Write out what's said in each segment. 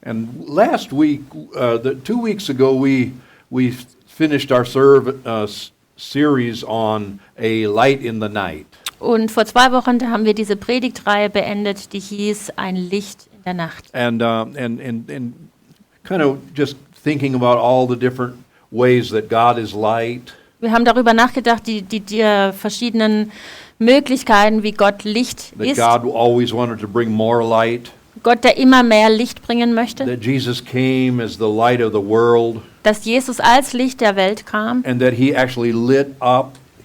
And last week, 2 weeks ago, we finished our series on a light in the night. Und vor 2 Wochen haben wir diese Predigtreihe beendet, die hieß Ein Licht in der Nacht. And kind of just thinking about all the different ways that God is light. Wir haben darüber nachgedacht, die verschiedenen Möglichkeiten, wie Gott Licht That ist. God always wanted to bring more light. Gott, der immer mehr Licht bringen möchte. That Jesus came as the light of the world. Dass Jesus als Licht der Welt kam. And that he actually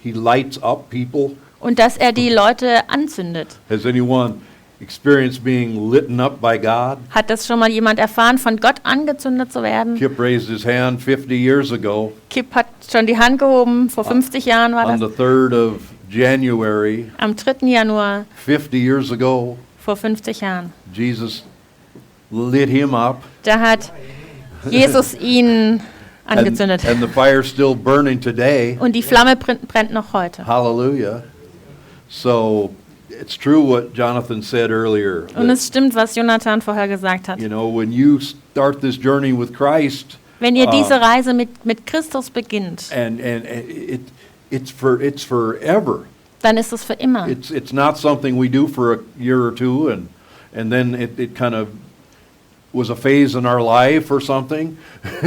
he lights up people. Und dass er die Leute anzündet. Has anyone experienced being lit up by God? Hat das schon mal jemand erfahren, von Gott angezündet zu werden? Kip raised his hand 50 years ago. Kip hat schon die Hand gehoben, vor 50 Jahren war On das. the 3rd of January. Am 3. Januar 50 years ago. vor 50 Jahren. Jesus lit him up. Da hat Jesus ihn angezündet. And the fire's still burning today. Und die Flamme brennt noch heute. Hallelujah. So it's true what Jonathan said earlier. Und es stimmt, was Jonathan vorher gesagt hat. You know, when you start this journey with Christ, Wenn ihr diese Reise mit Christus beginnt, and it's forever. dann ist es für immer. It's not something we do for a year or two and then it kind of was a phase in our life or something.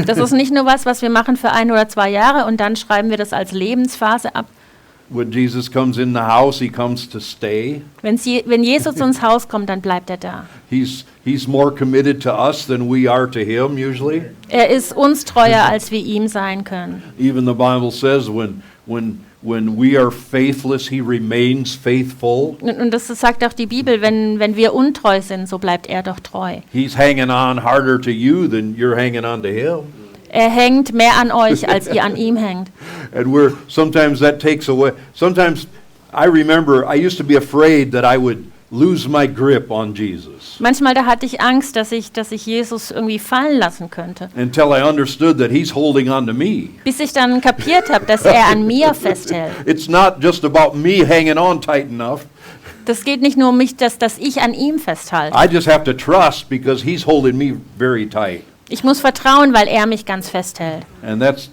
Das ist nicht nur was wir machen für 1 oder 2 Jahre und dann schreiben wir das als Lebensphase ab. When Jesus comes in the house, he comes to stay. Wenn Jesus ins Haus kommt, dann bleibt er da. He's more committed to us than we are to him usually. Er ist uns treuer, als wir ihm sein können. Even the Bible says when we are faithless, he remains faithful. Und das sagt auch die Bibel, wenn wir untreu sind, so bleibt er doch treu. He's hanging on harder to you than you're hanging on to him. Er hängt mehr an euch, als ihr an ihm hängt. And sometimes that takes away. Sometimes I remember I used to be afraid that I would lose my grip on Jesus. Manchmal da hatte ich Angst, dass ich Jesus irgendwie fallen lassen könnte. Until I understood that he's holding on to me. Bis ich dann kapiert habe, dass er an mir festhält. It's not just about me hanging on tight enough. Das geht nicht nur um mich, dass ich an ihm festhalte. I just have to trust because he's holding me very tight. Ich muss vertrauen, weil er mich ganz festhält. And that's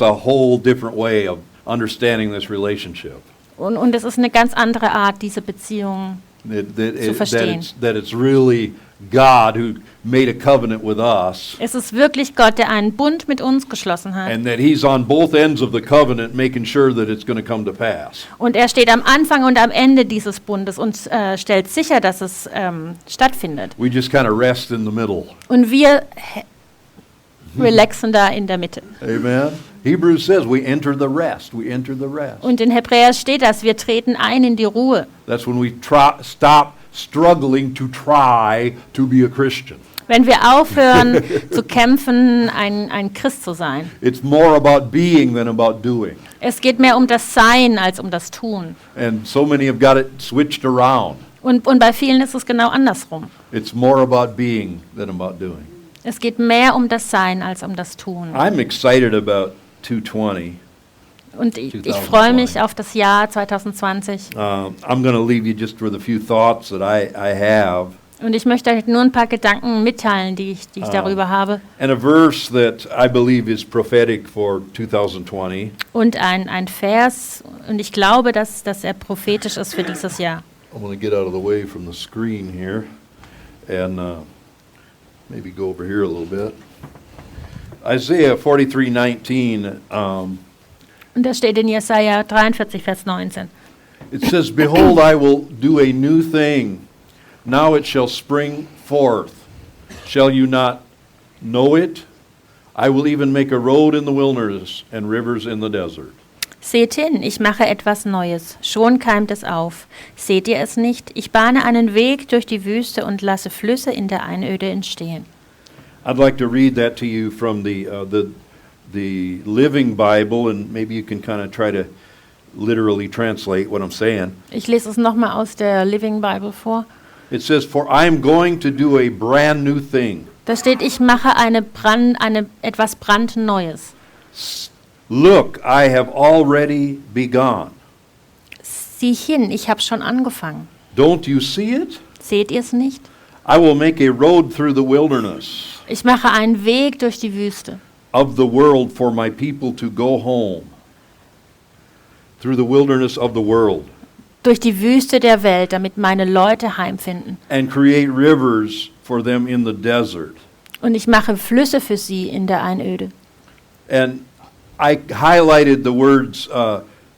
a whole different way of understanding this relationship. Und es ist eine ganz andere Art, diese Beziehung zu verstehen. That it's really God who made a covenant with us. Es ist wirklich Gott, der einen Bund mit uns geschlossen hat. And that he's on both ends of the covenant making sure that it's going to come to pass. Und er steht am Anfang und am Ende dieses Bundes und stellt sicher, dass es stattfindet. We just kind of rest in the middle. Und wir relaxen da in der Mitte. Amen. Hebrews says we enter the rest. We enter the rest. Und in Hebräer steht das, wir treten ein in die Ruhe. That's when we stop struggling to try to be a Christian. Wenn wir aufhören zu kämpfen, ein Christ zu sein. It's more about being than about doing. Es geht mehr um das Sein als um das Tun. And so many have got it switched around. Und bei vielen ist es genau andersrum. It's more about being than about doing. Es geht mehr um das Sein als um das Tun. I'm excited about 220. Und ich freue mich auf das Jahr 2020. I'm going to leave you just with a few thoughts that I have. Und ich möchte euch nur ein paar Gedanken mitteilen, die ich darüber habe. And a verse that I believe is prophetic for 2020. Und ein Vers, und ich glaube, dass er prophetisch ist für dieses Jahr. I'm going to get out of the way from the screen here and maybe go over here a little bit. Isaiah 43:19. Und das steht in Jesaja 43, Vers 19. It says, "Behold, I will do a new thing. Now it shall spring forth. Shall you not know it? I will even make a road in the wilderness and rivers in the desert." Seht hin, ich mache etwas Neues. Schon keimt es auf. Seht ihr es nicht? Ich bahne einen Weg durch die Wüste und lasse Flüsse in der Einöde entstehen. I'd like to read that to you from the Living Bible, and maybe you can kind of try to literally translate what I'm saying. Ich lese es nochmal aus der Living Bible vor. It says, "For I am going to do a brand new thing. Da steht, ich mache etwas brandneues. Look, I have already begun." Sieh hin, ich habe schon angefangen. Don't you see it? Seht ihr es nicht? I will make a road through the wilderness Ich mache einen Weg durch die Wüste. of the world for my people to go home. Through the wilderness of the world. Durch die Wüste der Welt, damit meine Leute heimfinden. And create rivers for them in the desert. Und ich mache Flüsse für sie in der Einöde. And I highlighted the words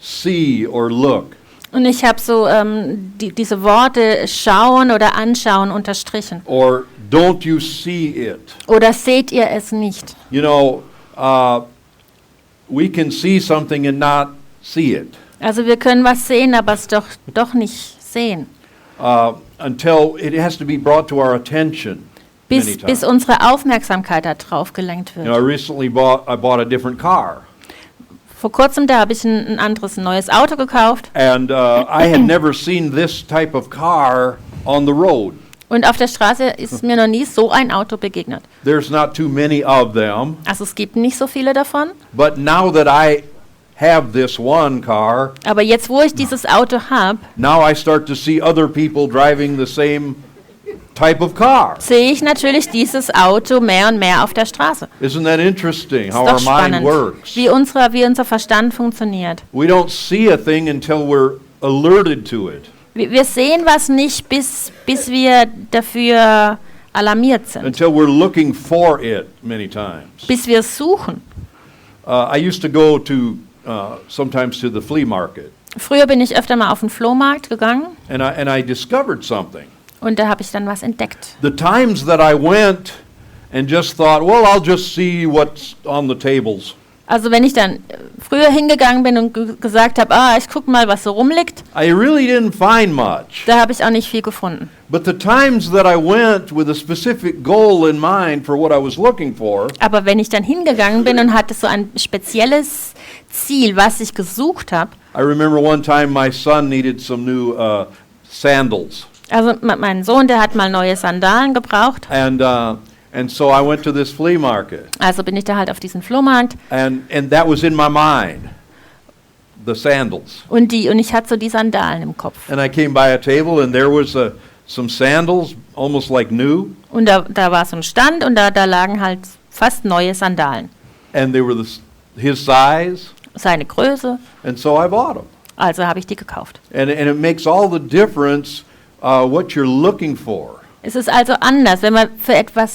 see or look. Und ich habe so diese Worte schauen oder anschauen unterstrichen. Or don't you see it? Oder seht ihr es nicht? You know, we can see something and not see it. Also wir können was sehen, aber es doch nicht sehen. Until it has to be brought to our attention. Many Bis times. unsere Aufmerksamkeit darauf gelenkt You know, wird. I recently bought a different car. Vor kurzem, da habe ich ein anderes, neues Auto gekauft. And I had never seen this type of car on the road. Und auf der Straße ist mir noch nie so ein Auto begegnet. There's not too many of them. Also es gibt nicht so viele davon. But now that I have this one car, Aber jetzt, wo ich dieses Auto habe, now I start to see other people driving the same type of car. sehe ich natürlich dieses Auto mehr und mehr auf der Straße. Isn't that interesting Ist how doch our mind spannend, works? wie unser Verstand funktioniert. We don't see a thing until we're alerted to it, Wir sehen was nicht, bis wir dafür alarmiert sind, until we're looking for it many times. bis wir es suchen. I used to go to sometimes to the flea market, Früher bin ich öfter mal auf den Flohmarkt gegangen and I discovered something. und da habe ich dann was entdeckt. The times that I went and just thought, well, I'll just see what's on the tables. Also wenn ich dann früher hingegangen bin und gesagt habe, ich guck mal, was so rumliegt, I really didn't find much. da habe ich auch nicht viel gefunden. But the times that I went with a specific goal in mind for what I was looking for, Aber wenn ich dann hingegangen bin und hatte so ein spezielles Ziel, was ich gesucht habe, I remember one time my son needed some new sandals. also mein Sohn, der hat mal neue Sandalen gebraucht, And so I went to this flea market, also bin ich da halt auf diesen Flohmarkt and that was in my mind, the sandals. und ich hatte so die Sandalen im Kopf. And I came by a table, and there was some sandals, almost like new, Und da war so ein Stand und da lagen halt fast neue Sandalen. and they were his size, Seine Größe, and so I bought them. also habe ich die gekauft. And it makes all the difference what you're looking for. Es ist also anders, wenn man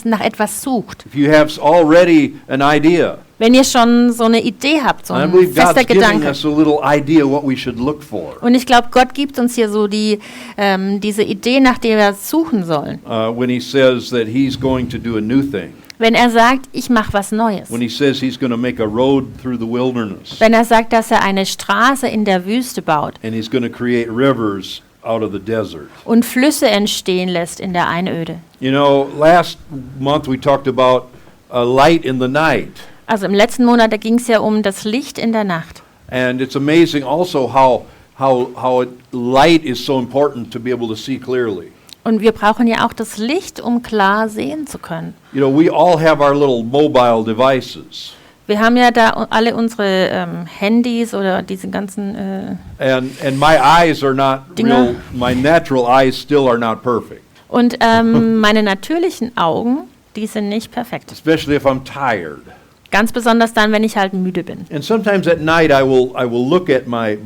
nach etwas sucht. If you have already an idea, Wenn ihr schon so eine Idee habt, so I ein believe fester God's giving Gedanke. us a little idea what we should look for. Und ich glaube, Gott gibt uns hier so diese Idee, nach der wir suchen sollen. When He says that He's going to do a new thing. Wenn er sagt, ich mache was Neues. When He says He's going to make a road through the wilderness. Wenn er sagt, dass er eine Straße in der Wüste baut And He's going to create rivers out of the desert. und Flüsse entstehen lässt in der Einöde. You know, last month we talked about a light in the night. Also im letzten Monat, da ging es ja um das Licht in der Nacht. And it's amazing also how light is so important to be able to see clearly. Und wir brauchen ja auch das Licht, um klar sehen zu können. You know, we all have our little mobile devices. Wir haben ja da alle unsere Handys oder diese ganzen And my eyes are not Dinger. my natural eyes still are not perfect. und meine natürlichen Augen, die sind nicht perfekt. Especially if I'm tired. Ganz besonders dann, wenn ich halt müde bin. And sometimes at night I will look at my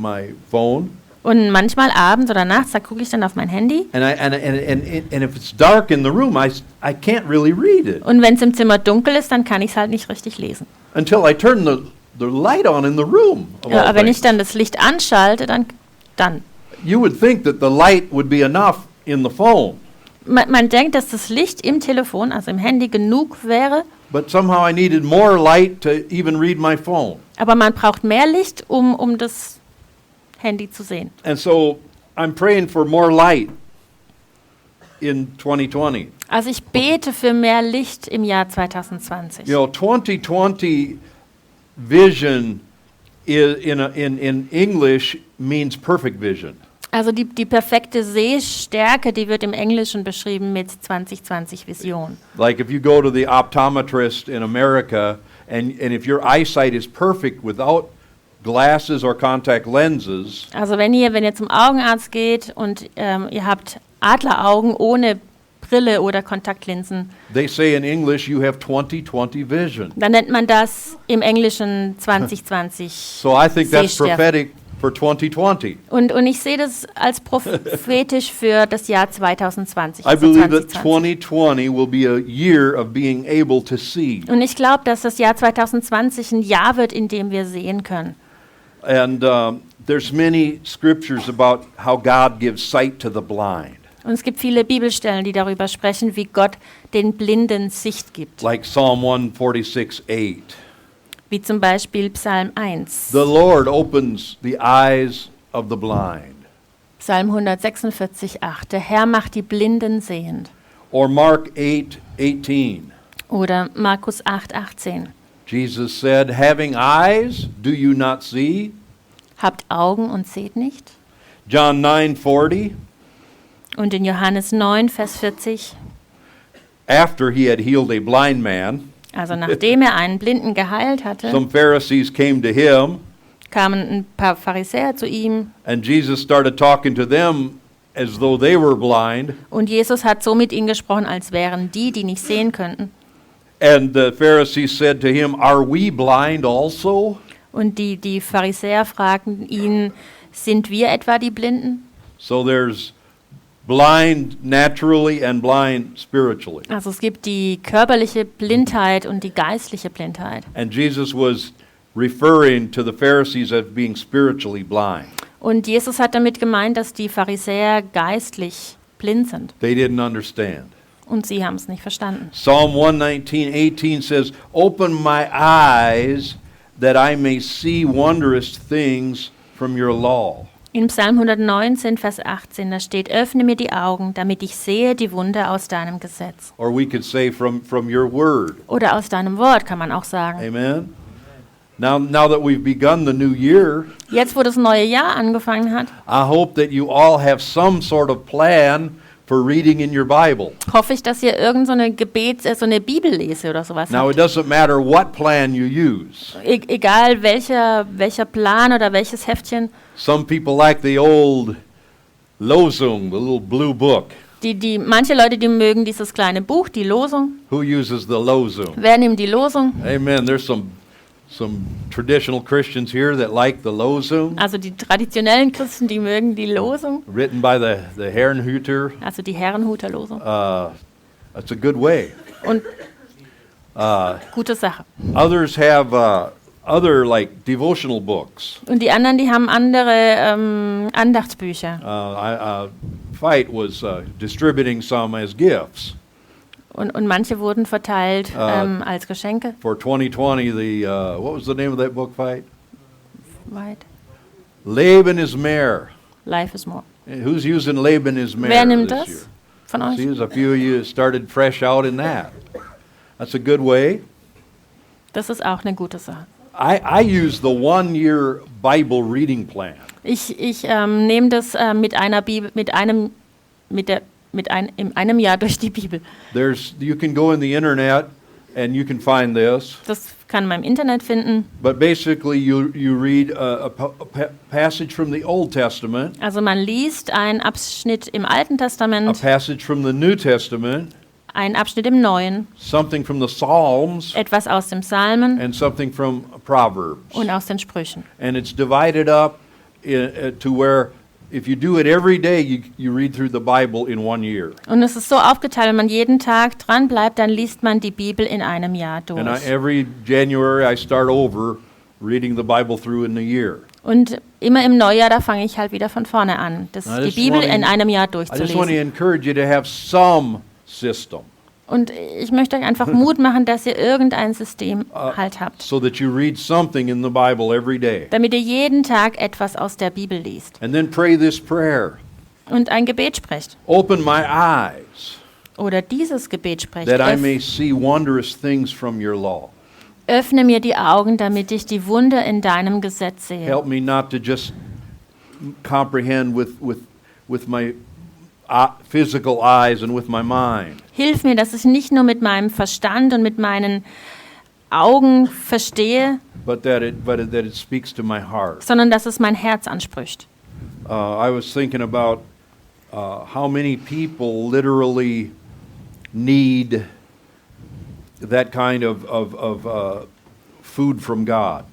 phone Und manchmal abends oder nachts, da gucke ich dann auf mein Handy. and if it's dark in the room I can't really read it Und wenn es im Zimmer dunkel ist, dann kann ich es halt nicht richtig lesen. until I turn the light on in the room. Of all Aber wenn ich things. dann das Licht anschalte, dann. You would think that the light would be enough in the phone, Man denkt, dass das Licht im Telefon, also im Handy, genug wäre. but somehow I needed more light to even read my phone. Aber man braucht mehr Licht, um das Handy zu sehen. And so I'm praying for more light in 2020. Also ich bete für mehr Licht im Jahr 2020. You know, 2020 vision in English means perfect vision. Also die perfekte Sehstärke, die wird im Englischen beschrieben mit 2020 Vision. Like if you go to the optometrist in America and if your eyesight is perfect without glasses or contact lenses, Also wenn ihr zum Augenarzt geht und ihr habt Adleraugen ohne Brille oder Kontaktlinsen. They say in English you have 20/20 vision. Dann nennt man das im Englischen 2020. So I think that's Sehstärke. prophetic for 2020. Und ich sehe das als prophetisch für das Jahr 2020. I Also believe that 2020. 2020 will be a year of being able to see. Und ich glaube, dass das Jahr 2020 ein Jahr wird, in dem wir sehen können. And there's many scriptures about how God gives sight to the blind. Und es gibt viele Bibelstellen, die darüber sprechen, wie Gott den Blinden Sicht gibt. Like Psalm 146:8. Wie zum Beispiel Psalm 1. The Lord opens the eyes of the blind. Psalm 146,8. Der Herr macht die Blinden sehend. Or Mark 8:18. Oder Markus 8,18. Jesus said, having eyes, do you not see? Habt Augen und seht nicht? John 9:40. Und in Johannes 9, Vers 40. After he had healed a blind man, Also nachdem er einen Blinden geheilt hatte, some Pharisees came to him, kamen ein paar Pharisäer zu ihm and Jesus started talking to them as though they were blind. und Jesus hat so mit ihnen gesprochen, als wären die nicht sehen könnten. And the Pharisees said to him, are we blind also? Und die Pharisäer fragten ihn, sind wir etwa die Blinden? So there's blind naturally and blind spiritually. Also es gibt die körperliche Blindheit und die geistliche Blindheit. And Jesus was referring to the Pharisees as being spiritually blind. Und Jesus hat damit gemeint, dass die Pharisäer geistlich blind sind. They didn't understand. Und sie haben es nicht verstanden. Psalm 119:18 says, open my eyes that I may see wondrous things from your law. In Psalm 119, Vers 18, da steht, öffne mir die Augen, damit ich sehe die Wunder aus deinem Gesetz. Or we could say from your word. Oder aus deinem Wort, kann man auch sagen. Amen. Now that we've begun the new year, Jetzt, wo das neue Jahr angefangen hat, I hope that you all have some sort of plan for reading in your Bible. hoffe ich, dass ihr irgend so eine so eine Bibellese oder sowas Now, habt. it doesn't matter what plan you use. Egal welcher Plan oder welches Heftchen. Some people like the old Losung, the little blue book. Manche Leute, die mögen dieses kleine Buch, die Losung. Who uses the Losung? Wer nimmt die Losung? Amen. There's some traditional Christians here that like the Losung, Also die traditionellen Christen, die mögen die Losung. written by the Herrenhüter. Also die Herrenhuter-Losung. That's a good way. Und gute Sache. Others have other like devotional books. Und die anderen, die haben andere Andachtsbücher. Fight was distributing some as gifts. Und manche wurden verteilt als Geschenke. For 2020, what was the name of that book, Fight? Weit. Leben is mehr. Life is more. Who's using Leben is mehr Wer nimmt this year? das von euch? See, there's a few of you started fresh out in that. That's a good way. Das ist auch eine gute Sache. I use the 1-year Bible reading plan. Ich nehme das in einem Jahr durch die Bibel. You can go in the internet and you can find this. Das kann man im Internet finden. But basically, you read a passage from the Old Testament, Also man liest einen Abschnitt im Alten a Testament, passage from the New Testament, einen Abschnitt im Neuen, something from the Psalms, etwas aus dem Psalmen and something from Proverbs. und aus den Sprüchen. And it's divided up to where if you do it every day, you read through the Bible in 1 year. Und es ist so aufgeteilt, wenn man jeden Tag dran bleibt, dann liest man die Bibel in einem Jahr durch. And every January, I start over reading the Bible through in a year. Und immer im Neujahr, da fange ich halt wieder von vorne an, die Bibel in einem Jahr I just want to durchzulesen. encourage you to have some system Und ich möchte euch einfach Mut machen, dass ihr irgendein System halt habt, so that you read something in the Bible every day. damit ihr jeden Tag etwas aus der Bibel liest And then pray this prayer. und ein Gebet sprecht. Open my eyes Oder dieses Gebet sprecht. that I may see wondrous things from your law. Öffne mir die Augen, damit ich die Wunder in deinem Gesetz sehe. Help me not to just comprehend with my physical eyes and with my mind, Hilf mir, dass ich nicht nur mit meinem Verstand und mit meinen Augen verstehe, but that it speaks to my heart. sondern dass es mein Herz anspricht. I was thinking about how many people literally need that kind of food from God.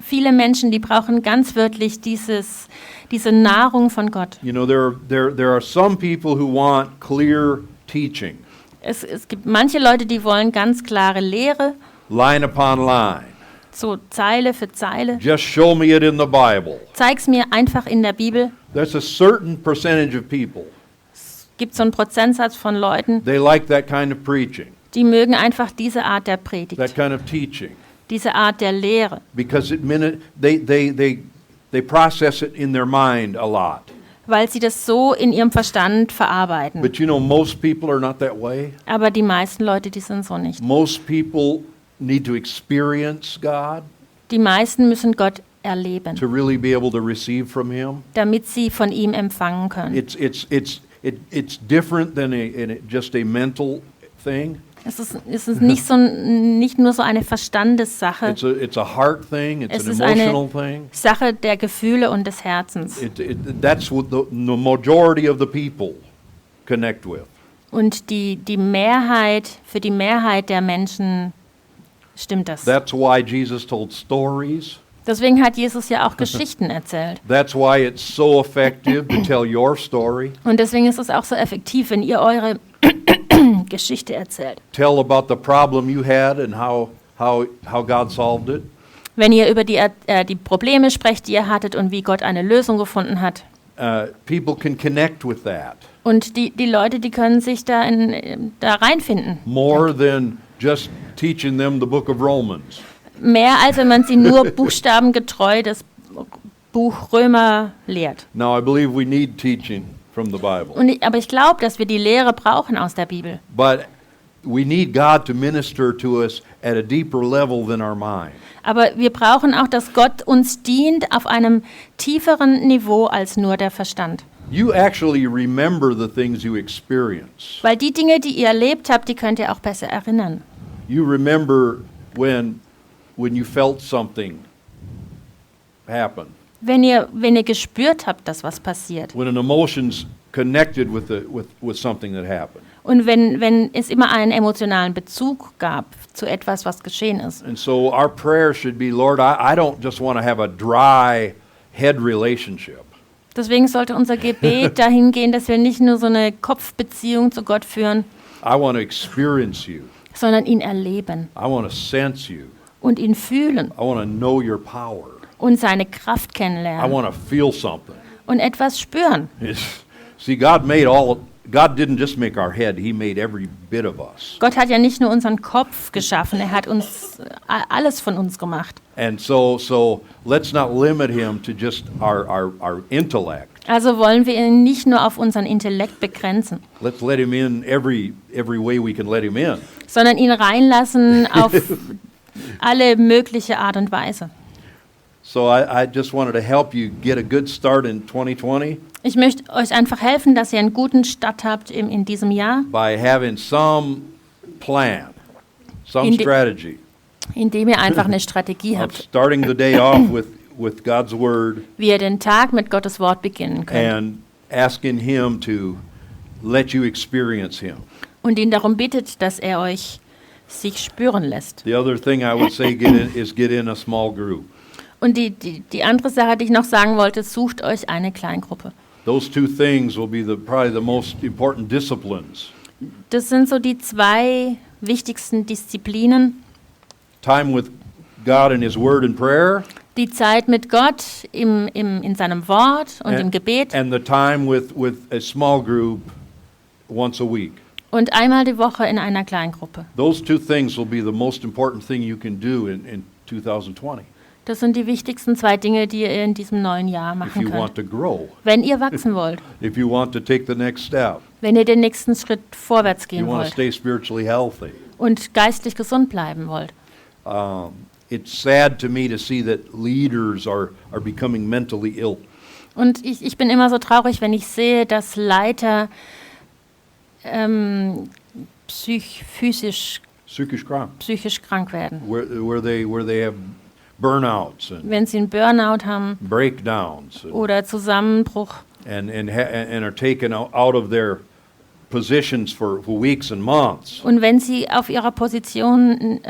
Viele Menschen, die brauchen ganz wörtlich diese Nahrung von Gott. You know, there are some people who want clear teaching, Es gibt manche Leute, die wollen ganz klare Lehre, line upon line. so Zeile für Zeile. Just show me it in the Bible. Zeig's mir einfach in der Bibel. There's a certain percentage of people, Gibt so einen Prozentsatz von Leuten, they like that kind of preaching, die mögen einfach diese Art der Predigt, that kind of teaching, diese Art der Lehre, because they process it in their mind a lot. weil sie das so in ihrem Verstand verarbeiten. But you know, most people are not that way. Aber die meisten Leute, die sind so nicht. Most people need to experience God Die meisten müssen Gott erleben, to really be able to receive from Him. damit sie von ihm empfangen können. It's different than just a mental thing. Es ist nicht nur so eine Verstandessache, It's a heart thing. It's Es an ist eine emotional thing. Sache der Gefühle und des Herzens. That's what the majority of the people connect with. Und für die Mehrheit der Menschen stimmt das. That's why Jesus told stories. Deswegen hat Jesus ja auch Geschichten erzählt. That's why it's so effective to tell your story. Und deswegen ist es auch so effektiv, wenn ihr eure Geschichte erzählt. Tell about the problem you had and how God solved it. Wenn ihr über die Probleme sprecht, die ihr hattet und wie Gott eine Lösung gefunden hat. People can connect with that Und die Leute, die können sich da reinfinden. more than just teaching them the book of Romans. Mehr als wenn man sie nur buchstabengetreu das Buch Römer lehrt. Now, I believe we need teaching from the Bible. Aber ich glaube, dass wir die Lehre brauchen aus der Bibel. But we need God to minister to us at a deeper level than our mind. Aber wir brauchen auch, dass Gott uns dient auf einem tieferen Niveau als nur der Verstand. You actually remember the things you experience. Weil die Dinge, die ihr erlebt habt, die könnt ihr auch besser erinnern. You remember when you felt something happen. Wenn ihr gespürt habt, dass was passiert. When an emotion's connected with something that happened. Und wenn es immer einen emotionalen Bezug gab zu etwas, was geschehen ist. And so our prayer should be, Lord, I don't just want to have a dry head relationship. Deswegen sollte unser Gebet dahin gehen, dass wir nicht nur so eine Kopfbeziehung zu Gott führen, I want to experience you. sondern ihn erleben I want to sense you. und ihn fühlen I want to know your power. und seine Kraft I kennenlernen want to feel something. und etwas spüren. See, God didn't just make our head, He made every bit of us. Gott hat ja nicht nur unseren Kopf geschaffen, er hat uns alles von uns gemacht. And so let's not limit Him to just our intellect. Also wollen wir ihn nicht nur auf unseren Intellekt begrenzen, Let's let Him in every way we can let Him in. sondern ihn reinlassen auf alle mögliche Art und Weise. So I just wanted to help you get a good start in 2020 Ich möchte euch einfach helfen, dass ihr einen guten Start habt in diesem Jahr, by having some plan, some In the- strategy indem ihr einfach eine Strategie of habt, starting the day off with God's Word wie ihr den Tag mit Gottes Wort beginnen könnt. and asking Him to let you experience Him. Und ihn darum bittet, dass er euch sich spüren lässt. The other thing I would say get in a small group. Und die andere Sache, die ich noch sagen wollte, sucht euch eine Kleingruppe. Those two things will be probably the most important disciplines. Das sind so die zwei wichtigsten Disziplinen. Time with God and His Word and prayer, Die Zeit mit Gott in seinem Wort und im Gebet and the time with a small group once a week. und einmal die Woche in einer Kleingruppe. Those two things will be the most important thing you can do in 2020 Das sind die wichtigsten zwei Dinge, die ihr in diesem neuen Jahr if machen you want könnt. to grow, Wenn ihr wachsen wollt, if you want to take the next step, wenn ihr den nächsten Schritt vorwärts you gehen want to wollt stay spiritually healthy. und geistlich gesund bleiben wollt. It's sad to me to see that leaders are becoming mentally ill. Und ich bin immer so traurig, wenn ich sehe, dass Leiter psychisch Psychisch krank, werden. where they have burnouts and Wenn sie einen Burnout haben breakdowns oder Zusammenbruch and are taken out of their positions for weeks and months. Und wenn sie auf ihrer Position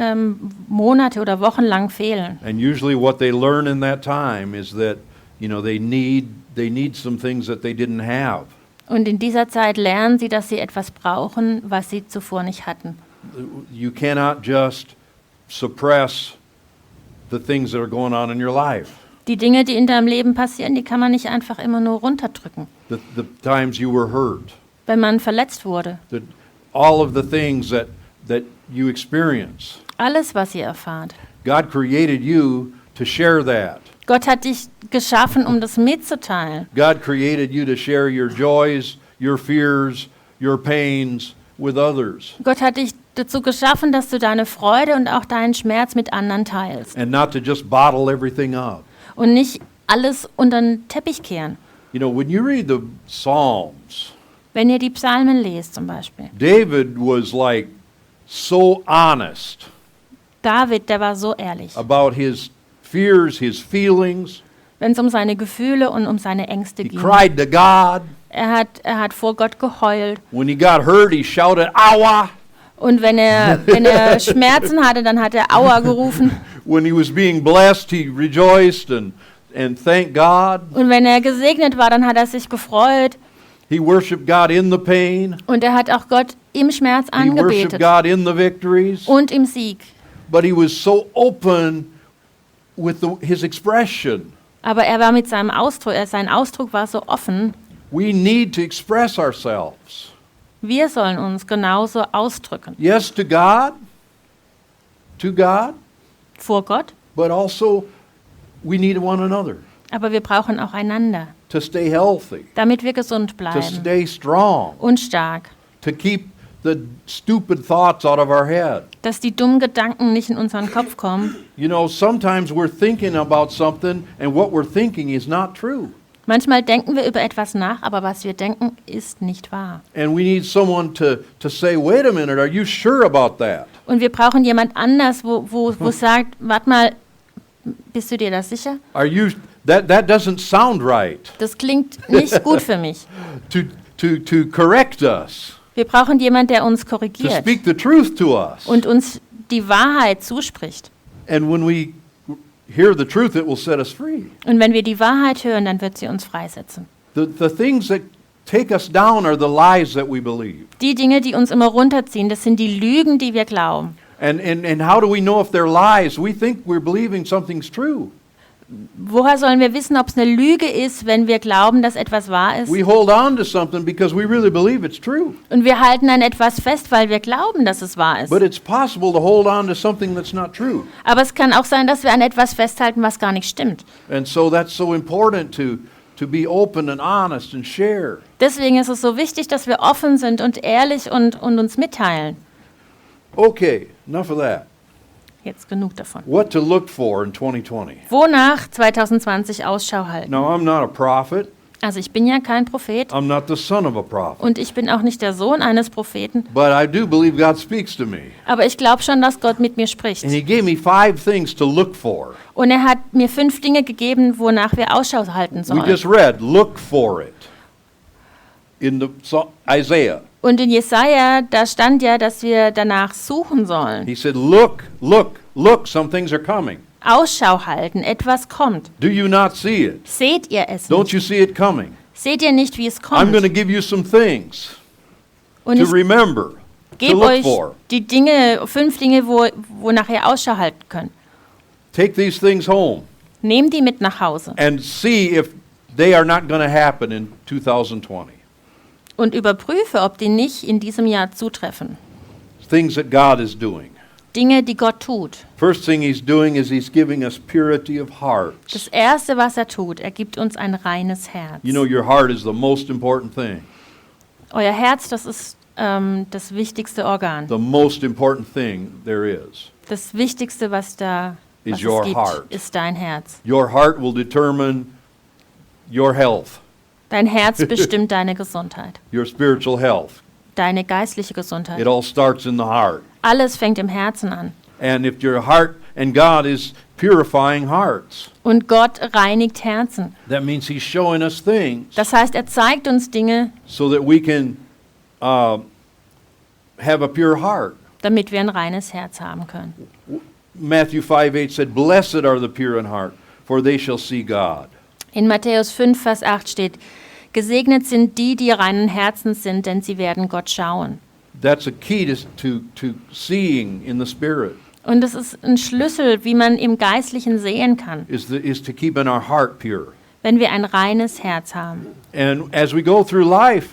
Monate oder Wochen lang fehlen. And usually what they learn in that time is that, they need some things that they didn't have. Und in dieser Zeit lernen sie, dass sie etwas brauchen, was sie zuvor nicht hatten. You cannot just suppress the things that are going on in your life. Die Dinge, die in deinem Leben passieren, die kann man nicht einfach immer nur runterdrücken. The times you were hurt. Wenn man verletzt wurde. All of the things that you experience. Alles, was ihr erfahrt. God created you to share that. Gott hat dich geschaffen, um das mitzuteilen. God created you to share your joys, your fears, your pains with others. Gott hat dich dazu geschaffen, dass du deine Freude und auch deinen Schmerz mit anderen teilst. And not to just bottle everything up. Und nicht alles unter den Teppich kehren. When you read the Psalms, Wenn ihr die Psalmen lest zum Beispiel. David was like so honest David, der war so ehrlich. about his fears, his feelings. Wenn es um seine Gefühle und um seine Ängste He ging. cried to God. Er hat vor Gott geheult. When he got hurt, he shouted, "Aua!" Und wenn er Schmerzen hatte, dann hat er Aua gerufen. When he was being blessed, he rejoiced and thanked God. Und wenn er gesegnet war, dann hat er sich gefreut. He worshiped God in the pain. Und er hat auch Gott im Schmerz He worshiped angebetet. God in the victories. Und im Sieg. But he was so open with his expression. Aber er war mit seinem Ausdruck, sein Ausdruck war so offen. We need to express ourselves. Wir sollen uns genauso ausdrücken. Yes, to God, Vor Gott. but also we need one another Aber wir brauchen auch einander, to stay healthy, damit wir gesund to bleiben stay strong, und stark. to keep the stupid thoughts out of our head. Dass die dummen Gedanken nicht in unseren Kopf kommen. Sometimes we're thinking about something and what we're thinking is not true. Manchmal denken wir über etwas nach, aber was wir denken, ist nicht wahr. And we need someone to say, wait a minute, are you sure about that? Und wir brauchen jemand anders, wo sagt, warte mal, bist du dir da sicher? Are you that doesn't sound right? Das klingt nicht gut für mich. To correct us, Wir brauchen jemanden, der uns to korrigiert speak the truth to us. und uns die Wahrheit zuspricht. And when we hear the truth, it will set us free. Und wenn wir die Wahrheit hören, dann wird sie uns freisetzen. The things that take us down are the lies that we believe. Die Dinge, die uns immer runterziehen, das sind die Lügen, die wir glauben. And how do we know if they're lies? We think we're believing something's true. Woher sollen wir wissen, ob es eine Lüge ist, wenn wir glauben, dass etwas wahr ist? We hold on to something because we really believe it's true. Und wir halten an etwas fest, weil wir glauben, dass es wahr ist. But it's possible to hold on to something that's not true. Aber es kann auch sein, dass wir an etwas festhalten, was gar nicht stimmt. And so that's so important to be open and honest and share. Deswegen ist es so wichtig, dass wir offen sind und ehrlich und uns mitteilen. Okay, enough of that. Jetzt genug davon. What to look for in 2020. Wonach 2020 Ausschau halten? Now, I'm not a prophet. Also ich bin ja kein Prophet I'm not the son of a prophet. und ich bin auch nicht der Sohn eines Propheten. But I do believe God speaks to me. Aber ich glaube schon, dass Gott mit mir spricht. And he gave me 5 things to look for. Und er hat mir 5 Dinge gegeben, wonach wir Ausschau halten We sollen. just read, look for it. In the Isaiah. Und in Jesaja, da stand ja, dass wir danach suchen sollen. He said, look, look, look, some things are coming. Ausschau halten, etwas kommt. Do you not see it? Seht ihr es Don't nicht? you see it coming? Seht ihr nicht, wie es I'm going to kommt? give you some things Und to ich remember, to gebe look euch for. die Dinge, 5 Dinge, wonach ihr Ausschau halten könnt. Take these things home Nehmt die mit nach Hause and see if they are not going to happen in 2020. und überprüfe, ob die nicht in diesem Jahr zutreffen. Things that God is doing. Dinge, die Gott tut. First thing he's doing is he's giving us purity of heart. Das Erste, was er tut, er gibt uns ein reines Herz. You know, your heart is the most important thing. Euer Herz, das ist das wichtigste Organ. The most important thing there is. Das Wichtigste, was Is es your gibt, heart. ist dein Herz. Your heart will determine your health, Dein Herz bestimmt deine Gesundheit, your spiritual health. deine geistliche Gesundheit. It all starts in the heart. Alles fängt im Herzen an. And if your heart and God is purifying hearts, Und Gott reinigt Herzen. that means he's showing us things Das heißt, er zeigt uns Dinge, so that we can have a pure heart. damit wir ein reines Herz haben können. Matthew 5:8 said, "Blessed are the pure in heart, for they shall see God." In Matthäus 5, Vers 8 steht, gesegnet sind die, die reinen Herzens sind, denn sie werden Gott schauen. That's a key to seeing in the Spirit, Und es ist ein Schlüssel, wie man im Geistlichen sehen kann, is to keep in our heart pure. wenn wir ein reines Herz haben. And as we go through life,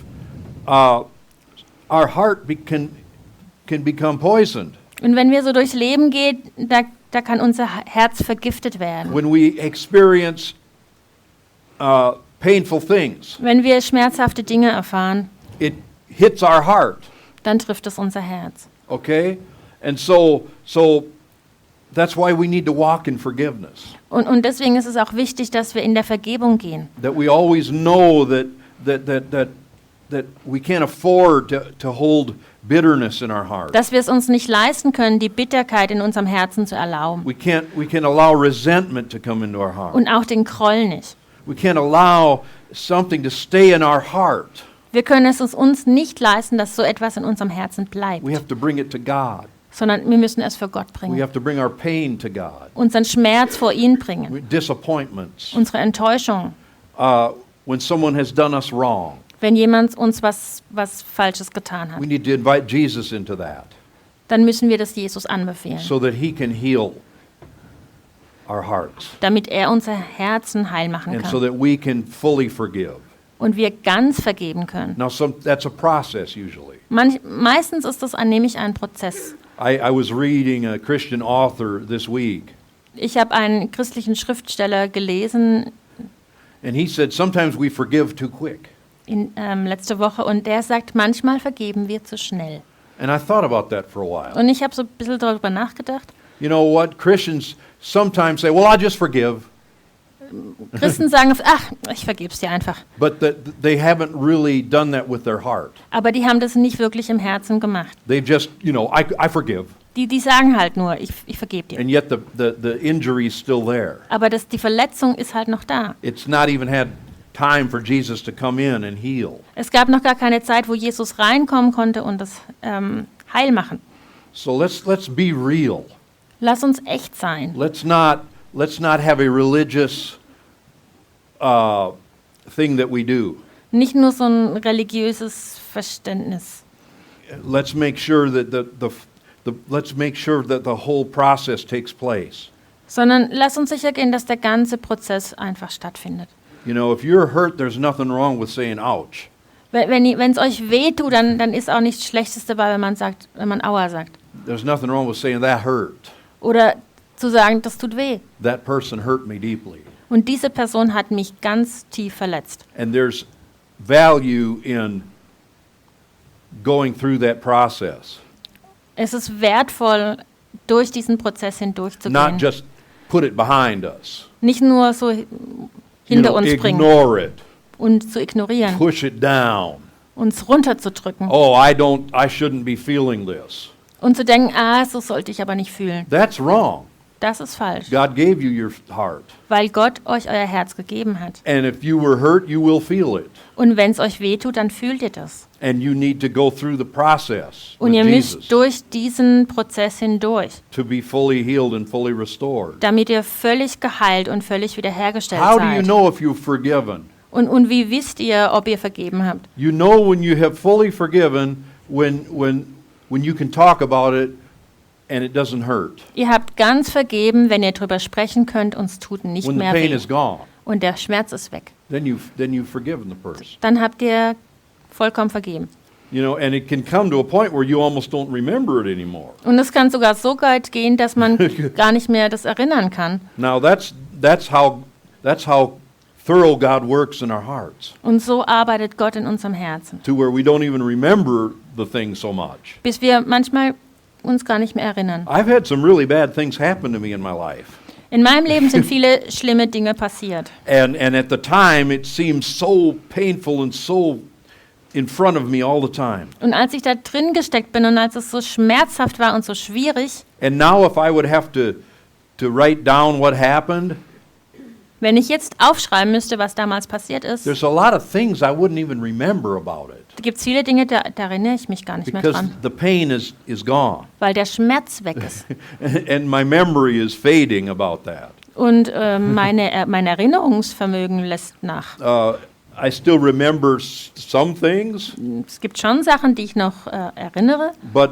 our heart can become poisoned. Und wenn wir so durchs Leben gehen, da kann unser Herz vergiftet werden. When we experience painful things, Wenn wir schmerzhafte Dinge erfahren, it hits our heart, dann trifft es unser Herz. okay? And so that's why we need to walk in forgiveness. Und deswegen ist es auch wichtig, dass wir in der Vergebung gehen. That we always know that we can't afford to hold bitterness in our heart. Dass wir es uns nicht leisten können, die Bitterkeit in unserem Herzen zu erlauben. We can't allow resentment to come into our heart. Und auch den Groll nicht. We can't allow something to stay in our heart. Wir können es uns nicht leisten, dass so etwas in unserem Herzen bleibt. We have to bring it to God. Sondern wir müssen es vor Gott We bringen. have to bring our pain to God. Unseren Schmerz vor ihn bringen. Disappointments. Unsere Enttäuschung. When someone has done us wrong. Wenn jemand uns was Falsches getan hat. We need to invite Jesus into that. Dann müssen wir das Jesus anbefehlen. So that he can heal our hearts. Damit er unser Herzen heil machen And so kann. that we can fully forgive. Und wir ganz vergeben können. Now that's a process usually. Meistens ist das nämlich ein Prozess. I was reading a Christian author this week. Ich habe einen christlichen Schriftsteller gelesen And he said sometimes we forgive too quick. Letzte Woche und der sagt, manchmal vergeben wir zu schnell. And I thought about that for a while. Und ich habe so ein bisschen darüber nachgedacht. You know what? Christians sometimes say, well, I'll just forgive. Christen sagen, ach, ich vergeb's dir einfach. But they haven't really done that with their heart. Aber die haben das nicht wirklich im Herzen gemacht. They've just, I forgive. Die sagen halt nur, ich vergebe dir. And yet the injury is still there. Aber die Verletzung ist halt noch da. It's not even had time for Jesus to come in and heal. Es gab noch gar keine Zeit, wo Jesus reinkommen konnte und das heil machen. So let's be real. Lass uns echt sein. Let's not have a religious thing that we do. Nicht nur so ein religiöses Verständnis. Let's make sure that the whole process takes place. Sondern lass uns sicher gehen, dass der ganze Prozess einfach stattfindet. You know, if you're hurt, there's nothing wrong with saying ouch. Wenn es euch wehtut, dann ist auch nichts Schlechtes dabei, wenn man Aua sagt. There's nothing wrong with saying that hurt. Oder zu sagen, das tut weh. That person hurt me deeply. Und diese Person hat mich ganz tief verletzt. And there's value in going through that process. Es ist wertvoll, durch diesen Prozess hindurchzugehen. Not just put it behind us. Nicht nur so hinter uns bringen Ignore it. und zu ignorieren, Push it down. uns runterzudrücken Oh, I shouldn't be feeling this. und zu denken, so sollte ich aber nicht fühlen. That's wrong. Das ist falsch, God gave you your heart. weil Gott euch euer Herz gegeben hat. And if you were hurt, you will feel it. Und wenn es euch wehtut, dann fühlt ihr das. And you need to go through the process Und with ihr Jesus müsst durch diesen Prozess hindurch, to be fully healed and fully restored. damit ihr völlig geheilt und völlig wiederhergestellt How do you seid. know if you've forgiven? Und wie wisst ihr, ob ihr vergeben habt? You know when you have fully forgiven when you can talk about it and it doesn't hurt. Ihr habt ganz vergeben, wenn ihr drüber sprechen könnt und es tut nicht When the mehr pain weh. is gone, Und der Schmerz ist weg. then you've forgiven the person. Dann habt ihr vollkommen vergeben. You know, and it can come to a point where you almost don't remember it anymore. Und es kann sogar so weit gehen, dass man gar nicht mehr das erinnern kann. Now that's how thorough God works in our hearts, Und so arbeitet Gott in unserem Herzen. to where we don't even remember the thing so much. Bis wir manchmal uns gar nicht mehr erinnern. I've had some really bad things happen to me in my life. In meinem Leben sind viele schlimme Dinge passiert. And at the time it seemed so painful and so in front of me all the time. Und als ich da drin gesteckt bin und als es so schmerzhaft war und so schwierig, And now if I would have to write down what happened, Wenn ich jetzt aufschreiben müsste, was damals passiert ist, there's a lot of things I wouldn't even remember about it gibt es viele Dinge, da erinnere ich mich gar nicht mehr because dran, the pain is gone. weil der Schmerz weg ist. And my memory is fading about that. Und mein Erinnerungsvermögen lässt nach. I still remember some things, Es gibt schon Sachen, die ich noch erinnere. but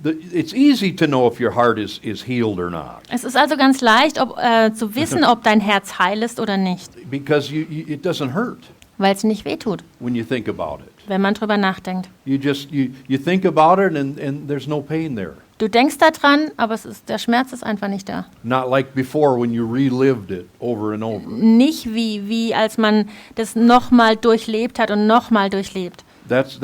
it's easy to know if your heart is healed or not Es ist also ganz leicht, zu wissen, ob dein Herz heil ist oder nicht, because it doesn't hurt weil es nicht wehtut, when you think about it. wenn man drüber nachdenkt. You think about it and there's no pain there. Du denkst daran, aber der Schmerz ist einfach nicht da. Not like before when you relived it over and over. Nicht wie als man das nochmal durchlebt hat und nochmal durchlebt. That's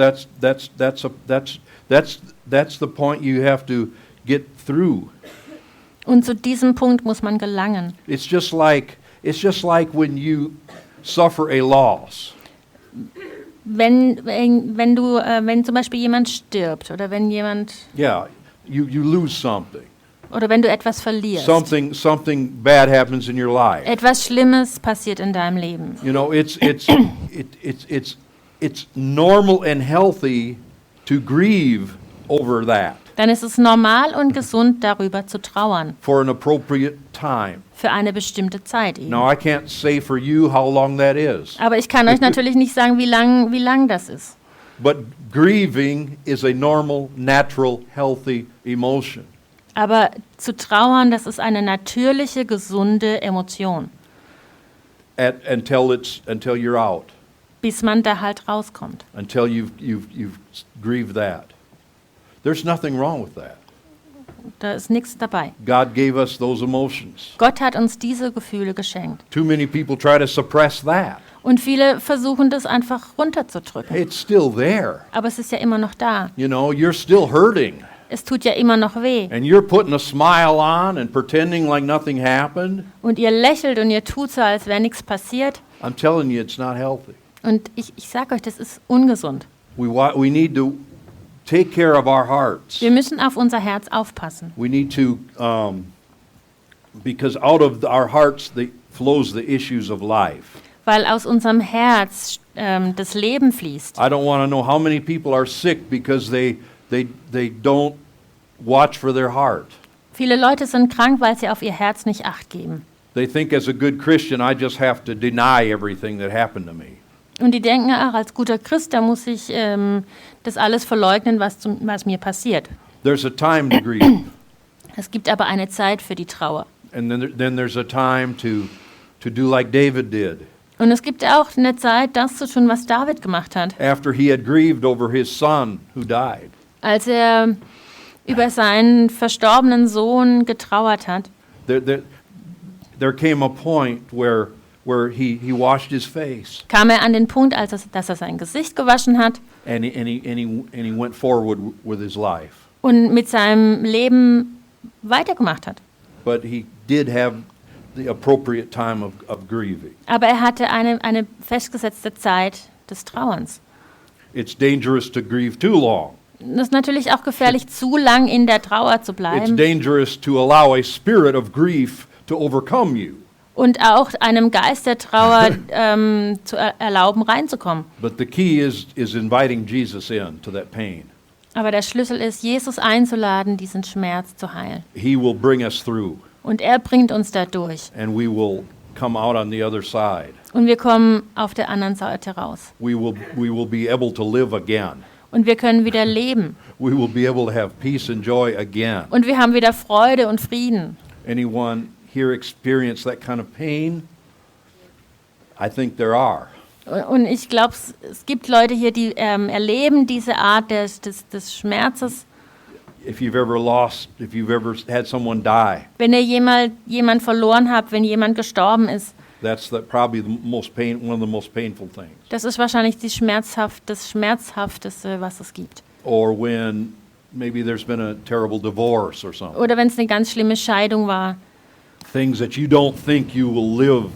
the point you have to get through. Und zu diesem Punkt muss man gelangen. It's just like when you suffer a loss. Wenn zum Beispiel jemand stirbt oder wenn jemand Yeah, you lose something. oder wenn du etwas verlierst. Something bad happens in your life. Etwas Schlimmes passiert in deinem Leben. You know, it's normal and healthy to grieve over that Dann ist es normal und gesund, darüber zu trauern. for an appropriate time. Für eine bestimmte Zeit eben. Now, I can't say for you how long that is, Aber ich kann euch natürlich nicht sagen, wie lang das ist. but grieving is a normal, natural, healthy emotion. Aber zu trauern, das ist eine natürliche, gesunde Emotion, Until you're out, bis man da halt rauskommt. until you've grieved that. There's nothing wrong with that. Da ist nichts dabei. God gave us those emotions. Gott hat uns diese Gefühle geschenkt. Too many people try to suppress that. Und viele versuchen das einfach runterzudrücken. It's still there. Aber es ist ja immer noch da. You know, you're still hurting. Es tut ja immer noch weh. And you're putting a smile on and pretending like nothing happened. Und ihr lächelt und ihr tut so, als wäre nichts passiert. I'm telling you, it's not healthy. Und ich sage euch, das ist ungesund. We need to take care of our hearts. Wir müssen auf unser Herz aufpassen. We need to, because out of our hearts flows the issues of life. Weil aus unserem Herz das Leben fließt. I don't want to know how many people are sick because they don't watch for their heart. Viele Leute sind krank, weil sie auf ihr Herz nicht Acht geben. They think as a good Christian, I just have to deny everything that happened to me. Und die denken, ach, als guter Christ, da muss ich das alles verleugnen, was mir passiert. There's a time to grieve, Es gibt aber eine Zeit für die Trauer. and then there's a time to do like David did. Und es gibt auch eine Zeit, das zu tun, was David gemacht hat. After he had grieved over his son who died, Als er über seinen verstorbenen Sohn getrauert hat, there came a point where he washed his face kam er an den Punkt, dass er sein Gesicht gewaschen hat and he went forward with his life. und mit seinem Leben weitergemacht hat. But he did have the appropriate time of grieving. Aber er hatte eine festgesetzte Zeit des Trauerns. It's dangerous to grieve too long. Das ist natürlich auch gefährlich, zu lang in der Trauer zu It's bleiben dangerous to allow a spirit of grief to overcome you. und auch einem Geist der Trauer zu erlauben, reinzukommen. But the key is inviting Jesus in to that pain. Aber der Schlüssel ist, Jesus einzuladen, diesen Schmerz zu heilen. He will bring us through, Und er bringt uns da durch. and we will come out on the other side. Und wir kommen auf der anderen Seite raus. We will be able to live again. Und wir können wieder leben. We will be able to have peace and joy again. Und wir haben wieder Freude und Frieden. Anyone here experience that kind of pain? I think there are. Und ich glaube, es gibt Leute hier, die erleben diese Art des Schmerzes. If you've ever had someone die, Wenn ihr jemand verloren habt, wenn jemand gestorben ist, that's probably one of the most painful things. das ist wahrscheinlich das Schmerzhafteste, was es gibt. Or when maybe there's been a terrible divorce or something. Oder wenn es eine ganz schlimme Scheidung war. Things that you don't think you will live.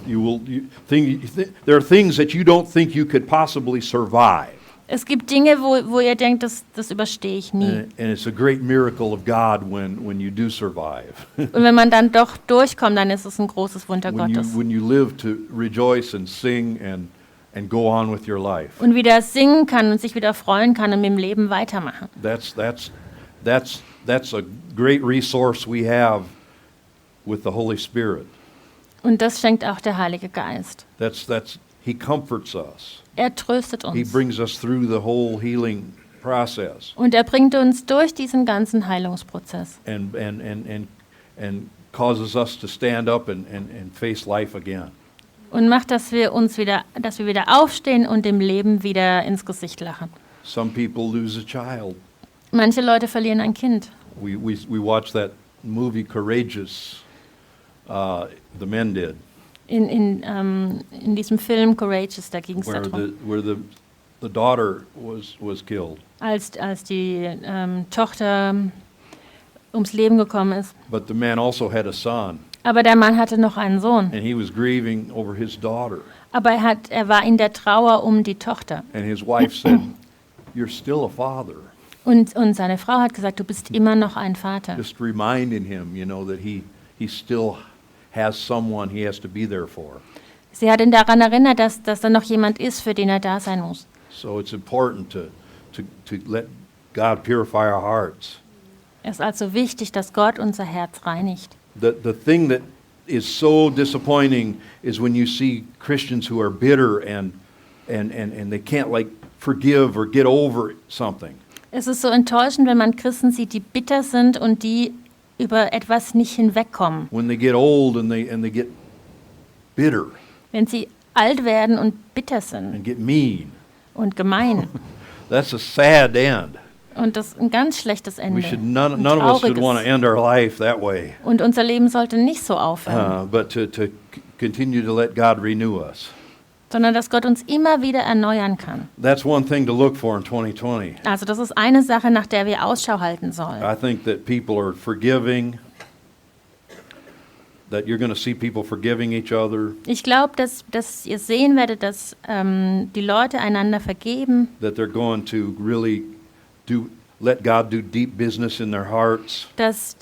There are things that you don't think you could possibly survive. Es gibt Dinge, wo ihr denkt, das überstehe ich nie. And it's a great miracle of God when you do survive. Und wenn man dann doch durchkommt, dann ist es ein großes Wunder Gottes. when you live to rejoice and sing and go on with your life. Und wieder singen kann und sich wieder freuen kann und mit dem Leben weitermachen. That's a great resource we have with the Holy Spirit. Und das schenkt auch der Heilige Geist. He comforts us. Er tröstet He uns. brings us through the whole healing process Und er bringt uns durch diesen ganzen Heilungsprozess. and causes us to stand up and face life again. Und macht, dass wir wieder aufstehen und dem Leben wieder ins Gesicht lachen. Some people lose a child. Manche Leute verlieren ein Kind. We watched that movie Courageous. The men did. In diesem Film Courageous, da ging es darum, where the daughter was killed. als die Tochter ums Leben gekommen ist. But the man also had a son, Aber der Mann hatte noch einen Sohn. and he was grieving over his daughter. Aber er war in der Trauer um die Tochter. And his wife said, "You're still a father." Und seine Frau hat gesagt, du bist immer noch ein Vater. Just reminding him, that he still has someone he has to be there for. Sie hat ihn daran erinnert, dass da noch jemand ist, für den er da sein muss. So it's important to let God purify our hearts. Es ist also wichtig, dass Gott unser Herz reinigt. The thing that is so disappointing is when you see Christians who are bitter and they can't forgive or get over something. Es ist so enttäuschend, wenn man Christen sieht, die bitter sind und die über etwas nicht hinwegkommen. When they get old and they get bitter Wenn sie alt werden und bitter sind and get mean, und gemein. that's a sad end. Und das ist ein ganz schlechtes Ende. None Ein of us should trauriges. want to end our life that way. Und unser Leben sollte nicht so aufhören, But to continue to let God renew us. sondern dass Gott uns immer wieder erneuern kann. That's one thing to look for in 2020. Also das ist eine Sache, nach der wir Ausschau halten sollen. I think that people are forgiving, that you're going to see people forgiving each other, Ich glaube, dass ihr sehen werdet, dass die Leute einander vergeben, that they're going to really let God do deep business in their hearts. dass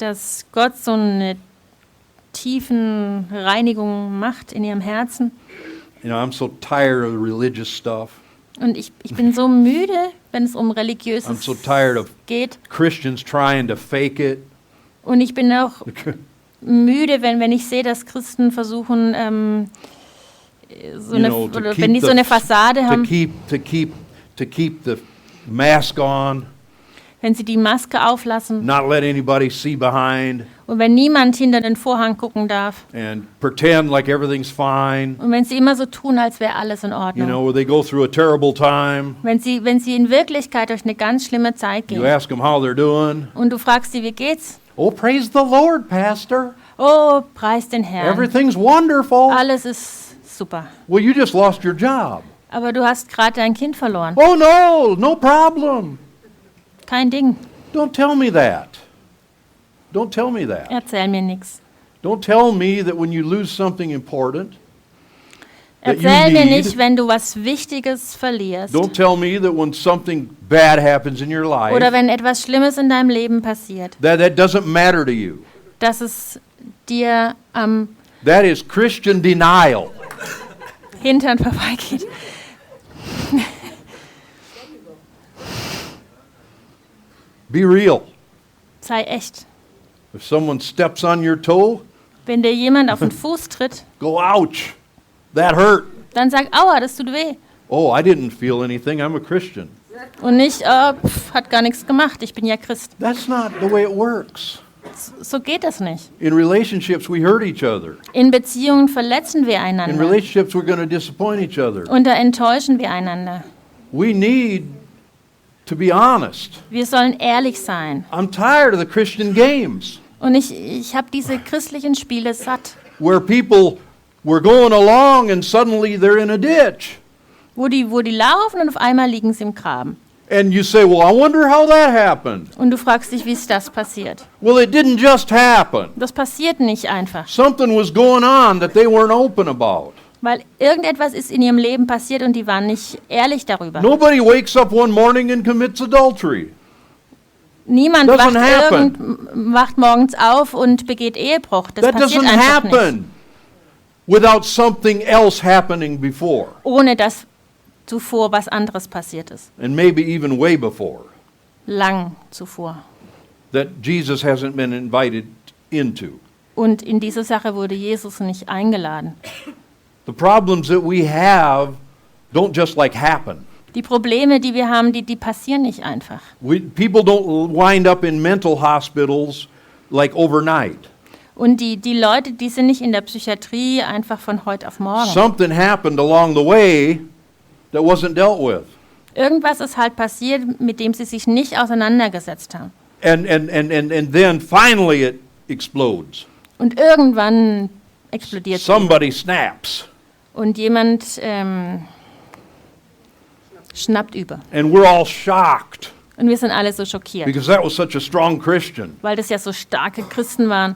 Gott so eine tiefen Reinigung macht in ihrem Herzen. I'm so tired of the religious stuff. Und ich bin so müde, wenn es um I'm Religiöses so tired of geht. Christians trying to fake it. Und ich bin auch müde, wenn ich sehe, dass Christen versuchen, wenn die so eine Fassade to haben, keep the mask on, wenn sie die Maske auflassen not let anybody see behind, und wenn niemand hinter den Vorhang gucken darf and pretend like everything's fine. und wenn sie immer so tun, als wäre alles in Ordnung. Where they go through a terrible time. Wenn sie in Wirklichkeit durch eine ganz schlimme Zeit You gehen ask them how they're doing. und du fragst sie, wie geht's? Oh, praise the Lord, Pastor. Oh, preis den Herrn. Everything's wonderful. Alles ist super. Well, you just lost your job. Aber du hast gerade dein Kind verloren. Oh, no problem. Kein Ding. Don't tell me that. Don't tell me that. Erzähl mir nichts. Don't tell me that when you lose something important that you Erzähl mir need, nicht, wenn du was Wichtiges verlierst. don't tell me that when something bad happens in your life, Oder wenn etwas Schlimmes in deinem Leben passiert, that doesn't matter to you. dass es dir am That is Christian denial. Hintern vorbeigeht. Be real. Sei echt. If someone steps on your toe, Wenn dir jemand auf den Fuß tritt, go, ouch, that hurt. dann sag, aua, das tut weh. Oh, I didn't feel anything, I'm a Christian. Und nicht, hat gar nichts gemacht, ich bin ja Christ. That's not the way it works. So geht das nicht. In relationships, we hurt each other. In Beziehungen verletzen wir In einander. relationships, we're going to disappoint each other. Und da enttäuschen wir einander. We need to be honest. Wir sollen ehrlich sein. I'm tired of the Christian games Und ich habe diese christlichen Spiele satt, where people were going along and suddenly they're in a ditch. wo die laufen und auf einmal liegen sie im Graben. And you say, well, I wonder how that happened. Und du fragst dich, wie ist das passiert? Well, it didn't just happen. Das passiert nicht einfach. Something was going on that they weren't open about. Weil irgendetwas ist in ihrem Leben passiert und die waren nicht ehrlich darüber. Nobody wakes up one morning and commits adultery. Niemand Doesn't happen. wacht morgens auf und begeht Ehebruch. Das That passiert doesn't einfach nicht. happen without something else happening before, Ohne dass zuvor was anderes passiert ist. and maybe even way before, Lang zuvor. that Jesus hasn't been invited into. Und in diese Sache wurde Jesus nicht eingeladen. The problems that we have don't just like happen. Die Probleme, die wir haben, die passieren nicht einfach. People don't wind up in mental hospitals like overnight. Und die Leute, die sind nicht in der Psychiatrie einfach von heute auf morgen. Something happened along the way that wasn't dealt with. Irgendwas ist halt passiert, mit dem sie sich nicht auseinandergesetzt haben. And then finally it explodes. Und irgendwann explodiert es. Somebody snaps. Und jemand schnappt über. And we're all shocked Und wir sind alle so schockiert, because that was such a strong Christian. weil das ja so starke Christen waren.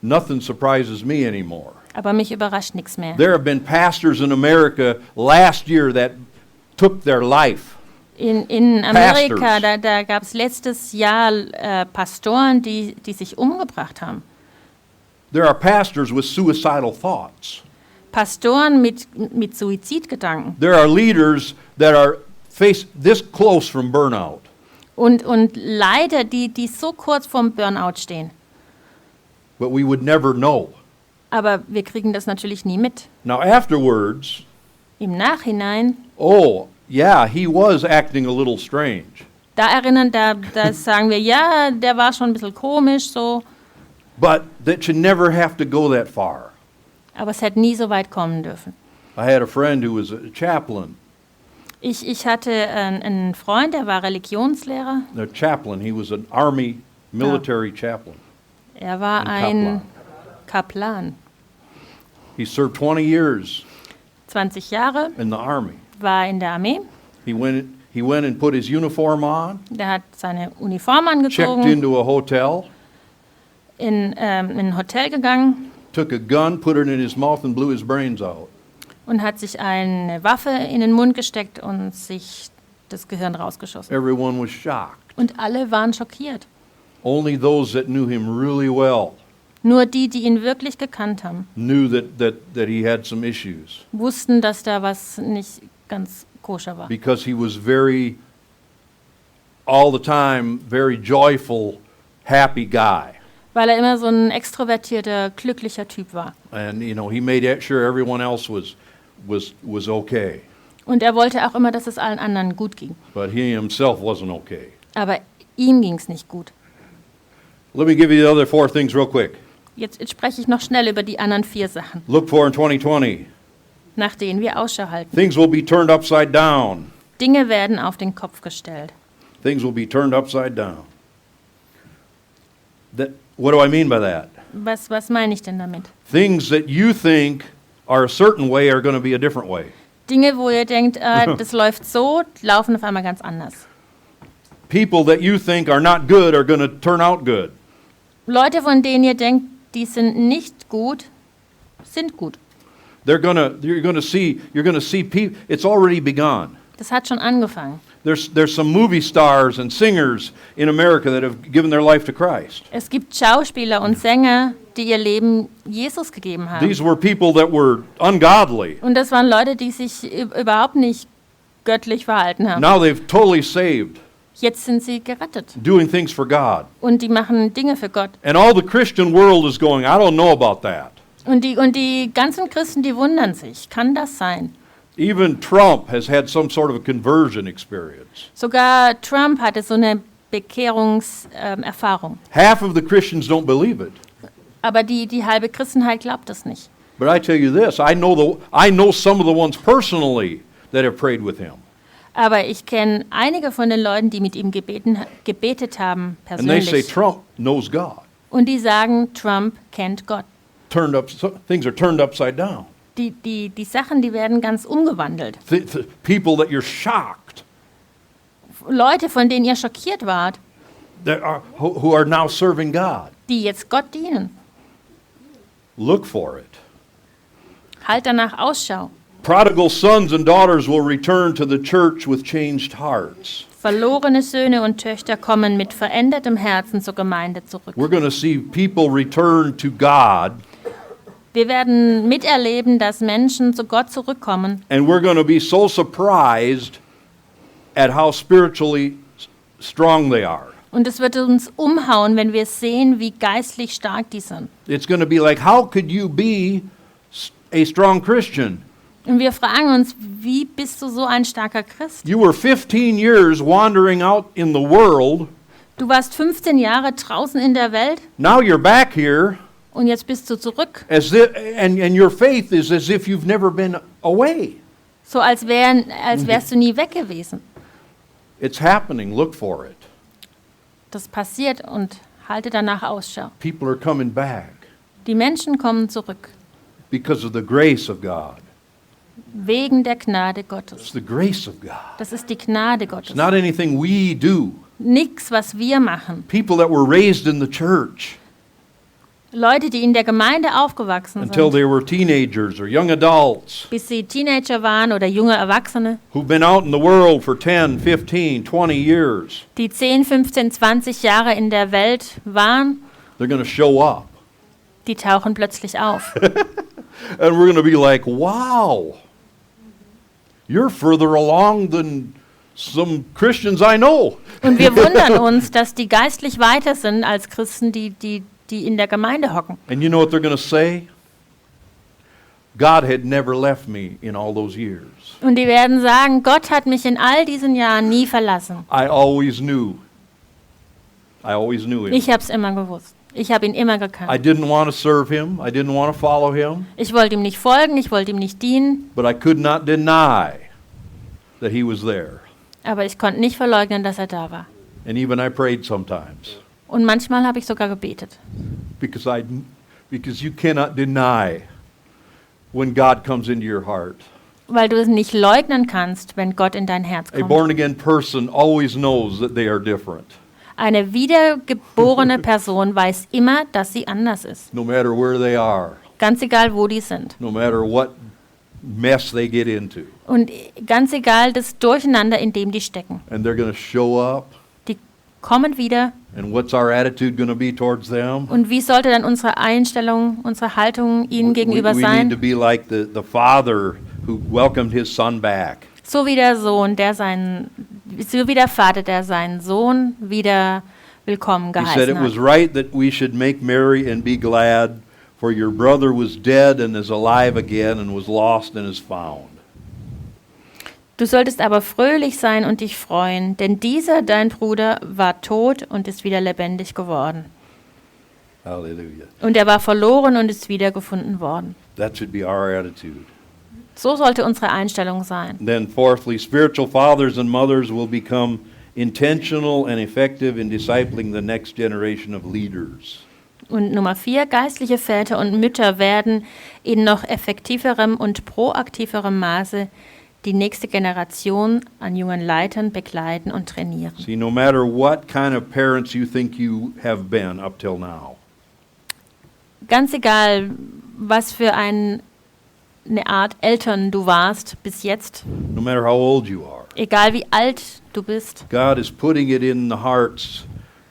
Nothing surprises me anymore. Aber mich überrascht nichts mehr. There have been pastors in America last year that took their life. In Amerika, Pastors. da gab es letztes Jahr Pastoren, die sich umgebracht haben. There are pastors with suicidal thoughts. Pastoren mit Suizidgedanken. There are leaders that are this close from burnout. Und Leiter, die so kurz vorm Burnout stehen. But we would never know. Aber wir kriegen das natürlich nie mit. Now afterwards, Im Nachhinein, oh, yeah, he was acting a little strange. da sagen wir, ja, der war schon ein bisschen komisch, so. But that should never have to go that far. Aber es hätte nie so weit kommen dürfen. I had a friend who was a chaplain. Ich hatte einen Freund, der war Religionslehrer. A chaplain, he was an army military chaplain. Er war ein Kaplan. He served 20 years 20 Jahre, in the army. war in der Armee. He went and put his uniform on, Der hat seine Uniform checked angezogen, into a hotel, in ein Hotel gegangen took a gun, put it in his mouth and blew his brains out. und hat sich eine Waffe in den Mund gesteckt und sich das Gehirn rausgeschossen. Everyone was shocked. Und alle waren schockiert. Only those that knew him really well Nur die ihn wirklich gekannt haben, knew that he had some issues wussten, dass da was nicht ganz koscher war. because he was all the time, very joyful, happy guy. Weil er immer so ein extrovertierter, glücklicher Typ war. And, he made sure everyone else was okay. Und er wollte auch immer, dass es allen anderen gut ging. But he himself wasn't okay. Aber ihm ging es nicht gut. Let me give you the other 4 things real quick. Jetzt spreche ich noch schnell über die anderen 4 Sachen, Look for in 2020. nach denen wir Ausschau halten. Things will be turned upside down. Dinge werden auf den Kopf gestellt. Things will be turned upside down. What do I mean by that? Was meine ich denn damit? Things that you think are a certain way are going to be a different way. Dinge, wo ihr denkt, das läuft so, laufen auf einmal ganz anders. People that you think are not good are going to turn out good. Leute, von denen ihr denkt, die sind nicht gut, sind gut. You're going to see people. It's already begun. Das hat schon angefangen. There's some movie stars and singers in America that have given their life to Christ. Es gibt Schauspieler und Sänger, die ihr Leben Jesus gegeben haben. These were people that were ungodly. Und das waren Leute, die sich überhaupt nicht göttlich verhalten haben. Now they've totally saved, Jetzt sind sie gerettet doing things for God. und die machen Dinge für Gott. And all the Christian world is going, I don't know about that. Und die ganzen Christen, die wundern sich. Kann das sein? Even Trump has had some sort of a conversion experience. Sogar Trump hatte so eine Bekehrungserfahrung. Half of the Christians don't believe it. Aber die halbe Christenheit glaubt das nicht. But I tell you this, I know some of the ones personally that have prayed with him. Aber ich kenne einige von den Leuten, die mit ihm gebetet haben, And they say persönlich. Trump knows God. Und die sagen, Trump kennt Gott. Things are turned upside down. Die Sachen, die werden ganz umgewandelt. People that you're shocked, Leute, von denen ihr schockiert wart, who are now serving God. die jetzt Gott dienen. Look for it. Halt danach Ausschau. Prodigal sons and daughters will return to the church with changed hearts. Verlorene Söhne und Töchter kommen mit verändertem Herzen zur Gemeinde zurück. We're going to see people return to God, Wir werden miterleben, dass Menschen zu Gott zurückkommen. and we're going to be so surprised at how spiritually strong they are. Und es wird uns umhauen, wenn wir sehen, wie geistlich stark die sind. It's going to be like, how could you be a strong Christian? Und wir fragen uns, wie bist du so ein starker Christ? You were 15 years wandering out in the world. Du warst 15 Jahre draußen in der Welt Now you're back here, und jetzt bist du zurück. and your faith is as if you've never been away. So als wärst du nie weg gewesen. It's happening. Look for it. Das passiert und halte danach Ausschau. People are coming back Die Menschen kommen zurück. because of the grace of God. Wegen der Gnade It's Gottes. the grace of God. Das ist die Gnade It's Gottes. not anything we do. Nichts, was wir machen. People that were raised in the church Leute, die in der Gemeinde aufgewachsen until sind, they were teenagers or young adults bis sie Teenager waren oder junge Erwachsene, who've been out in the world for 10, 15, 20 years. die 10, 15, 20 Jahre in der Welt waren, They're going to show up. die tauchen plötzlich auf. And we're going to be like, wow, you're further along than some Christians I know. Und wir wundern uns, dass die geistlich weiter sind als Christen, die in der Gemeinde hocken. And you know what they're going to say? God had never left me in all those years. Und die werden sagen, Gott hat mich in all diesen Jahren nie verlassen. I always knew. I always knew him. Ich habe es immer gewusst. Ich habe ihn immer I gekannt. didn't want to serve him. I didn't want to follow him. Ich wollte ihm nicht folgen, ich wollte ihm nicht dienen, But I could not deny that he was there. aber ich konnte nicht verleugnen, dass er da war. And even I prayed sometimes. Und manchmal habe ich sogar gebetet. Because you cannot deny when God comes into your heart. Weil du es nicht leugnen kannst, wenn Gott in dein Herz A kommt. born-again person always knows that they are different, Eine wiedergeborene Person weiß immer, dass sie anders ist. no matter where they are, Ganz egal, wo die sind. no matter what mess they get into. Und ganz egal, das Durcheinander, in dem die stecken. And they're going to show up, Die kommen wieder. and what's our attitude going to be towards them? Und wie sollte dann unsere Einstellung, unsere Haltung ihnen gegenüber We need to sein? be like the father who welcomed his son back. So wie der Sohn, so wie der Vater, der seinen Sohn wieder willkommen He said it geheißen was hat. right that we should make merry and be glad, for your brother was dead and is alive again and was lost and is found. Du solltest aber fröhlich sein und dich freuen, denn dieser, dein Bruder, war tot und ist wieder lebendig geworden. Hallelujah. Und er war verloren und ist wiedergefunden worden. That should be our attitude. So sollte unsere Einstellung sein. Then fourthly, spiritual fathers and mothers will become intentional and effective in discipling the next generation of leaders. Und Nummer 4, geistliche Väter und Mütter werden in noch effektiverem und proaktiverem Maße die nächste Generation an jungen Leitern begleiten und trainieren. See, no matter what kind of parents you think you have been up till now, Ganz egal, was für eine Art Eltern du warst bis jetzt, no matter how old you are, egal wie alt du bist, God is putting it in the hearts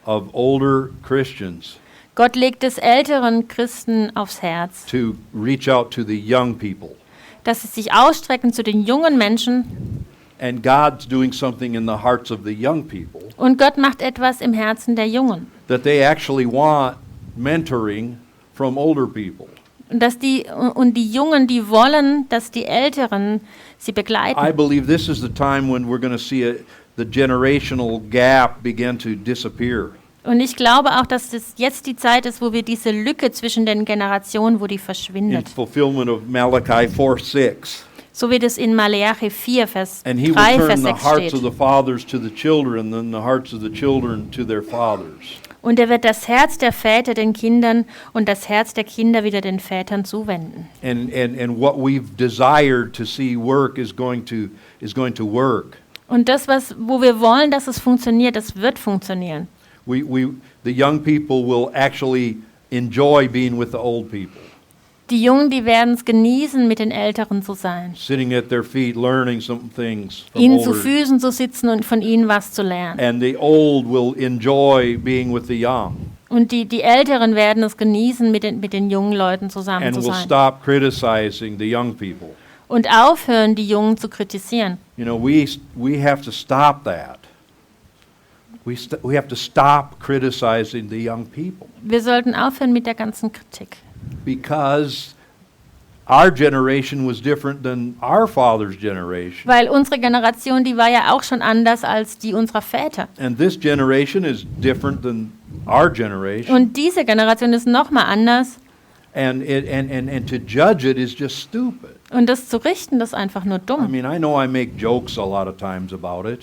of older Christians Gott legt es älteren Christen aufs Herz, to reach out to the young people. dass sie sich ausstrecken zu den jungen Menschen And God's doing something in the hearts of the young people und Gott macht etwas im Herzen der Jungen. that they actually want mentoring from older people. Und die Jungen, die wollen, dass die Älteren sie I begleiten. believe this is the time when we're going to see the generational gap begin to disappear. Und ich glaube auch, dass das jetzt die Zeit ist, wo wir diese Lücke zwischen den Generationen, wo die In verschwindet. fulfillment of Malachi 4:6. So wie das in Maleachi 4, Vers And he will 3, turn Vers the 6 hearts of steht. the fathers to the children, and the hearts of the children to their fathers. Und er wird das Herz der Väter den Kindern und das Herz der Kinder wieder den Vätern zuwenden. And what we've desired to see work is going to work. Und das, wo wir wollen, dass es funktioniert, das wird funktionieren. The young people will actually enjoy being with the old people. Die Jungen, die werden es genießen, mit den Älteren zu sein. sitting at their feet, learning some things from Ihnen zu older. Füßen zu sitzen und von ihnen was zu lernen. And the old will enjoy being with the young Und die Älteren werden es genießen, mit den jungen Leuten zusammen and zu will sein. stop criticizing the young people. Und aufhören, die Jungen zu kritisieren. You know, we have to stop that. We have to stop criticizing the young people Wir sollten aufhören mit der ganzen Kritik. because our generation was different than our father's generation. Weil unsere Generation, die war ja auch schon anders als die unserer Väter. And this generation is different than our generation. Und diese Generation ist nochmal anders. And to judge it is just stupid. Und das zu richten, das ist einfach nur I dumm. mean, I know I make jokes a lot of times about it,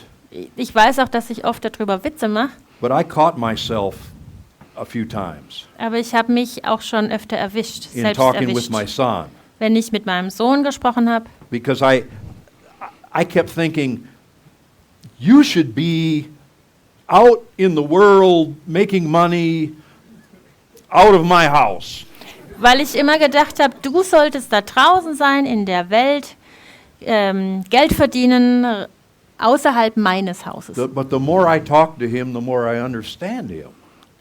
Ich weiß auch, dass ich oft darüber Witze mache, but I caught myself a few times aber ich habe mich auch schon öfter erwischt, in selbst talking with erwischt. my son Wenn ich mit meinem Sohn gesprochen habe, because I kept thinking, you should be out in the world making money out of my house. weil ich immer gedacht habe, du solltest da draußen sein in der Welt, Geld verdienen außerhalb meines Hauses. But the more I talk to him, the more I understand him.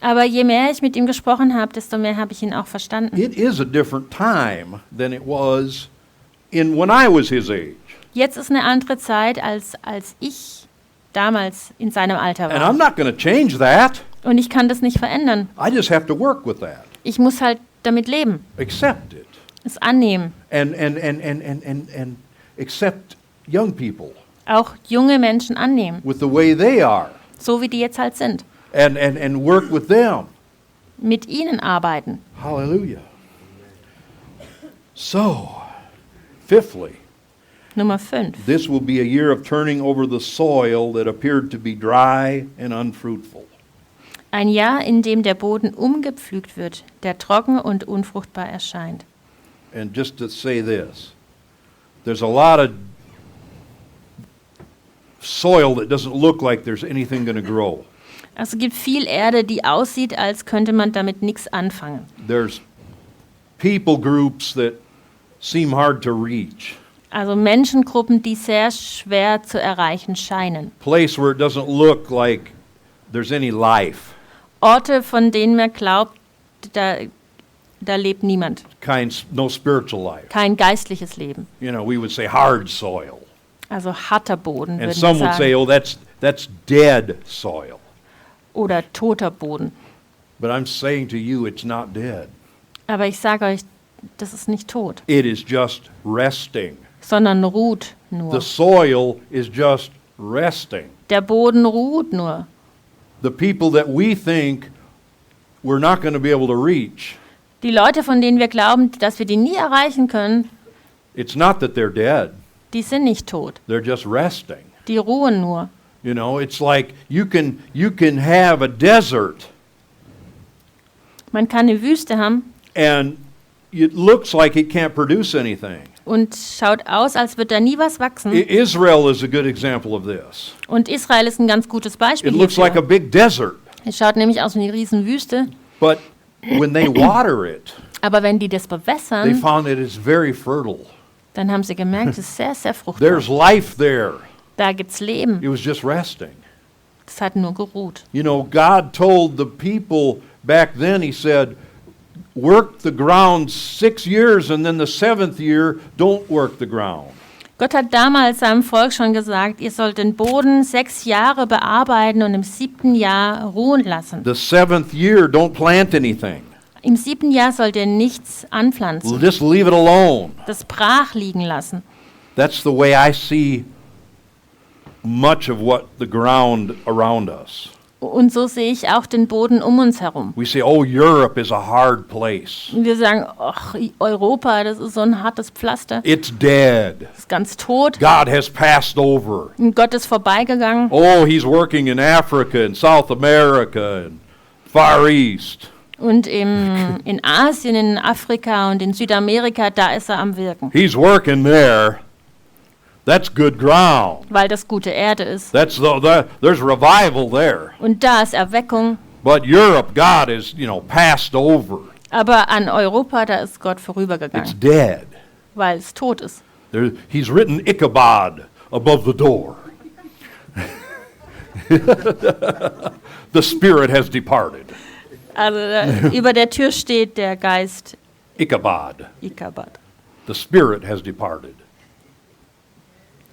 Aber je mehr ich mit ihm gesprochen habe, desto mehr habe ich ihn auch verstanden. It is a different time than it was when I was his age. Jetzt ist eine andere Zeit, als ich damals in seinem Alter And war. I'm not going to change that. Und ich kann das nicht verändern. I just have to work with that. Ich muss halt damit leben, Accept it. es annehmen. And accept young people Auch junge Menschen annehmen, with the way they are. so wie die jetzt halt sind. And work with them. Mit ihnen arbeiten. Hallelujah. So, fifthly, Nummer 5. this will be a year of turning over the soil that appeared to be dry and unfruitful. Ein Jahr, in dem der Boden umgepflügt wird, der trocken und unfruchtbar erscheint. And just to say this, there's a lot of soil that doesn't look like there's anything going to grow. Also es gibt viel Erde, die aussieht, als könnte man damit nichts anfangen. There's people groups that seem hard to reach. Also Menschengruppen, die sehr schwer zu erreichen scheinen. Place where it doesn't look like there's any life. Orte, von denen man glaubt, da lebt niemand. No spiritual life. Kein geistliches Leben. You know, we would say hard soil. Also harter Boden, And würden some wir would say, sagen. oh, that's dead soil. Oder toter Boden. But I'm saying to you, it's not dead. Aber ich sage euch, das ist nicht tot, It is just resting. sondern ruht The nur. soil is just resting. Der Boden ruht nur. The people that we think we're not going to be able to reach, Die Leute, von denen wir glauben, dass wir die nie erreichen können, it's not that they're dead. die sind nicht tot. They're just resting. Die ruhen nur. You know, it's like you can have a desert Man kann eine Wüste haben and it looks like it can't produce anything. und schaut aus, als wird da nie was wachsen. Israel is a good example of this. Und Israel ist ein ganz gutes Beispiel It looks like a hierfür. big desert, Es schaut nämlich aus wie eine riesen Wüste. but when they water it, Aber wenn die das they bewässern, found that it's very fertile. dann haben sie gemerkt, es ist sehr, sehr fruchtbar. There's life there. Da gibt's Leben. It was just resting. Es hat nur geruht. You know, God told the people back then, He said, work the ground 6 years, and then the 7th year, don't work the ground. Gott hat damals seinem Volk schon gesagt, ihr sollt den Boden 6 Jahre bearbeiten und im 7. Jahr ruhen lassen. The 7th year, don't plant anything. Im 7. Jahr sollt ihr nichts anpflanzen, Just leave it alone. das brach liegen lassen. That's the way I see much of what the ground around us. Und so sehe ich auch den Boden um uns herum. We say, oh, Europe is a hard place. Und wir sagen, ach, Europa, das ist so ein hartes Pflaster, It's dead. das ist ganz tot. God has passed over. Und Gott ist vorbeigegangen. Oh, He's working in Africa and South America and Far East. Und in Asien, in Afrika und in Südamerika, da ist er am Wirken. He's working there. That's good ground. Weil das gute Erde ist. There's revival there. Und da ist Erweckung. But Europe, God is, passed over. Aber an Europa, da ist Gott It's vorübergegangen, dead. weil es tot ist. He's written Ichabod above the door. The spirit has departed. Also über der Tür steht der Geist Ichabod. Ichabod. The spirit has departed.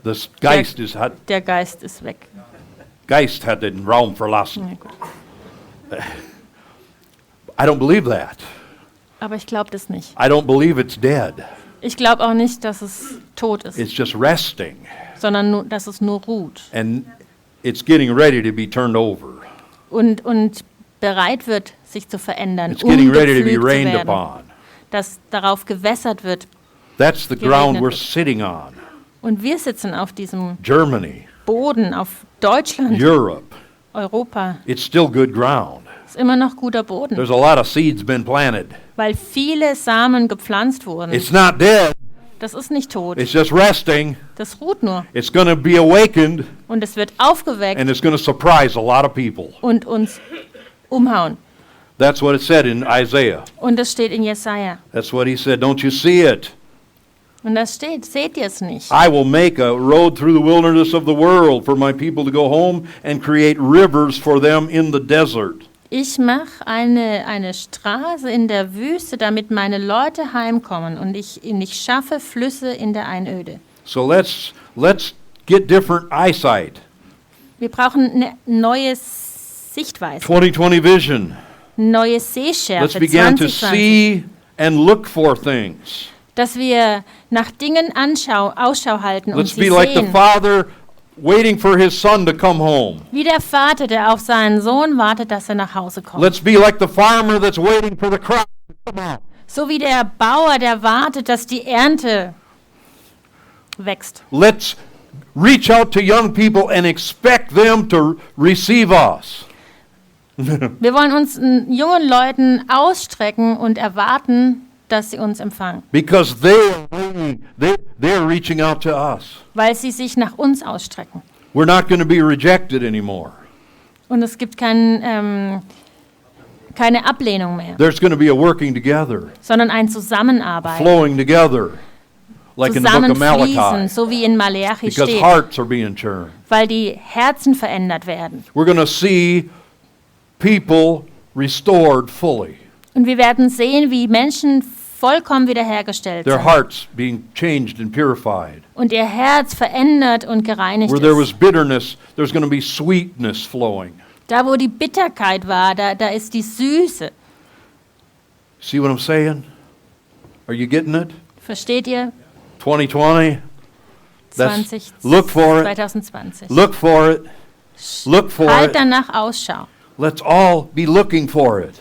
The Geist Der Geist ist weg. Geist hat den Raum verlassen. Ja, gut. I don't believe that. Aber ich glaube das nicht. I don't believe it's dead. Ich glaube auch nicht, dass es tot ist, It's just resting. sondern nur, dass es nur ruht And it's getting ready to be turned over. und bereit wird, sich zu verändern, It's getting ready to be gepflügt zu rained werden, upon. dass darauf gewässert wird. That's the ground Geregnet we're wird. sitting on. Und wir sitzen auf diesem Germany, Boden, auf Deutschland, Europe. Europa. It's still good ground. Ist immer noch guter Boden, There's a lot of seeds been planted. weil viele Samen gepflanzt wurden. It's not dead. Das ist nicht tot, It's just resting. das ruht nur. It's going to be awakened, Und es wird aufgeweckt and it's going to surprise a lot of people. und uns umhauen. That's what it said in Isaiah. Und das steht in Jesaja. That's what he said. Don't you see it? Und das steht, seht ihr es nicht? I will make a road through the wilderness of the world for my people to go home and create rivers for them in the desert. Ich mache eine Straße in der Wüste, damit meine Leute heimkommen. Und ich schaffe Flüsse in der Einöde. So let's get different eyesight. Wir brauchen eine neue Sichtweise, 2020 vision. neue Let's Sehschärfe, begin to 2020. see and look for things. Dass wir nach Dingen Ausschau halten und Let's sie be like the sehen. father waiting for his son to come home. Wie der Vater, der auf seinen Sohn wartet, dass er nach Hause kommt. Let's be like the farmer that's waiting for the crop to come out. So wie der Bauer, der wartet, dass die Ernte wächst. Let's reach out to young people and expect them to receive us. Wir wollen uns jungen Leuten ausstrecken und erwarten, dass sie uns empfangen, Because they're reaching out to us. weil sie sich nach uns ausstrecken. We're not going to be rejected anymore. Und es gibt keine Ablehnung mehr, There's going to be a working together, sondern ein Zusammenarbeiten, flowing together, like in the book of Zusammenfließen, Malachi. so wie in Malachi Because steht, hearts are being turned. weil die Herzen verändert werden. We're going to see people restored fully. Und wir werden sehen, wie Menschen vollkommen wiederhergestellt Their sind hearts being changed and purified. und ihr Herz verändert und gereinigt Where there was ist. bitterness, there's going to be sweetness flowing. Da, wo die Bitterkeit war, da ist die Süße. See what I'm saying? Are you getting it? Versteht ihr? 2020? That's, 20, look for it. 2020. Look for it. Look for Halt it. danach Ausschau. Let's all be looking for it.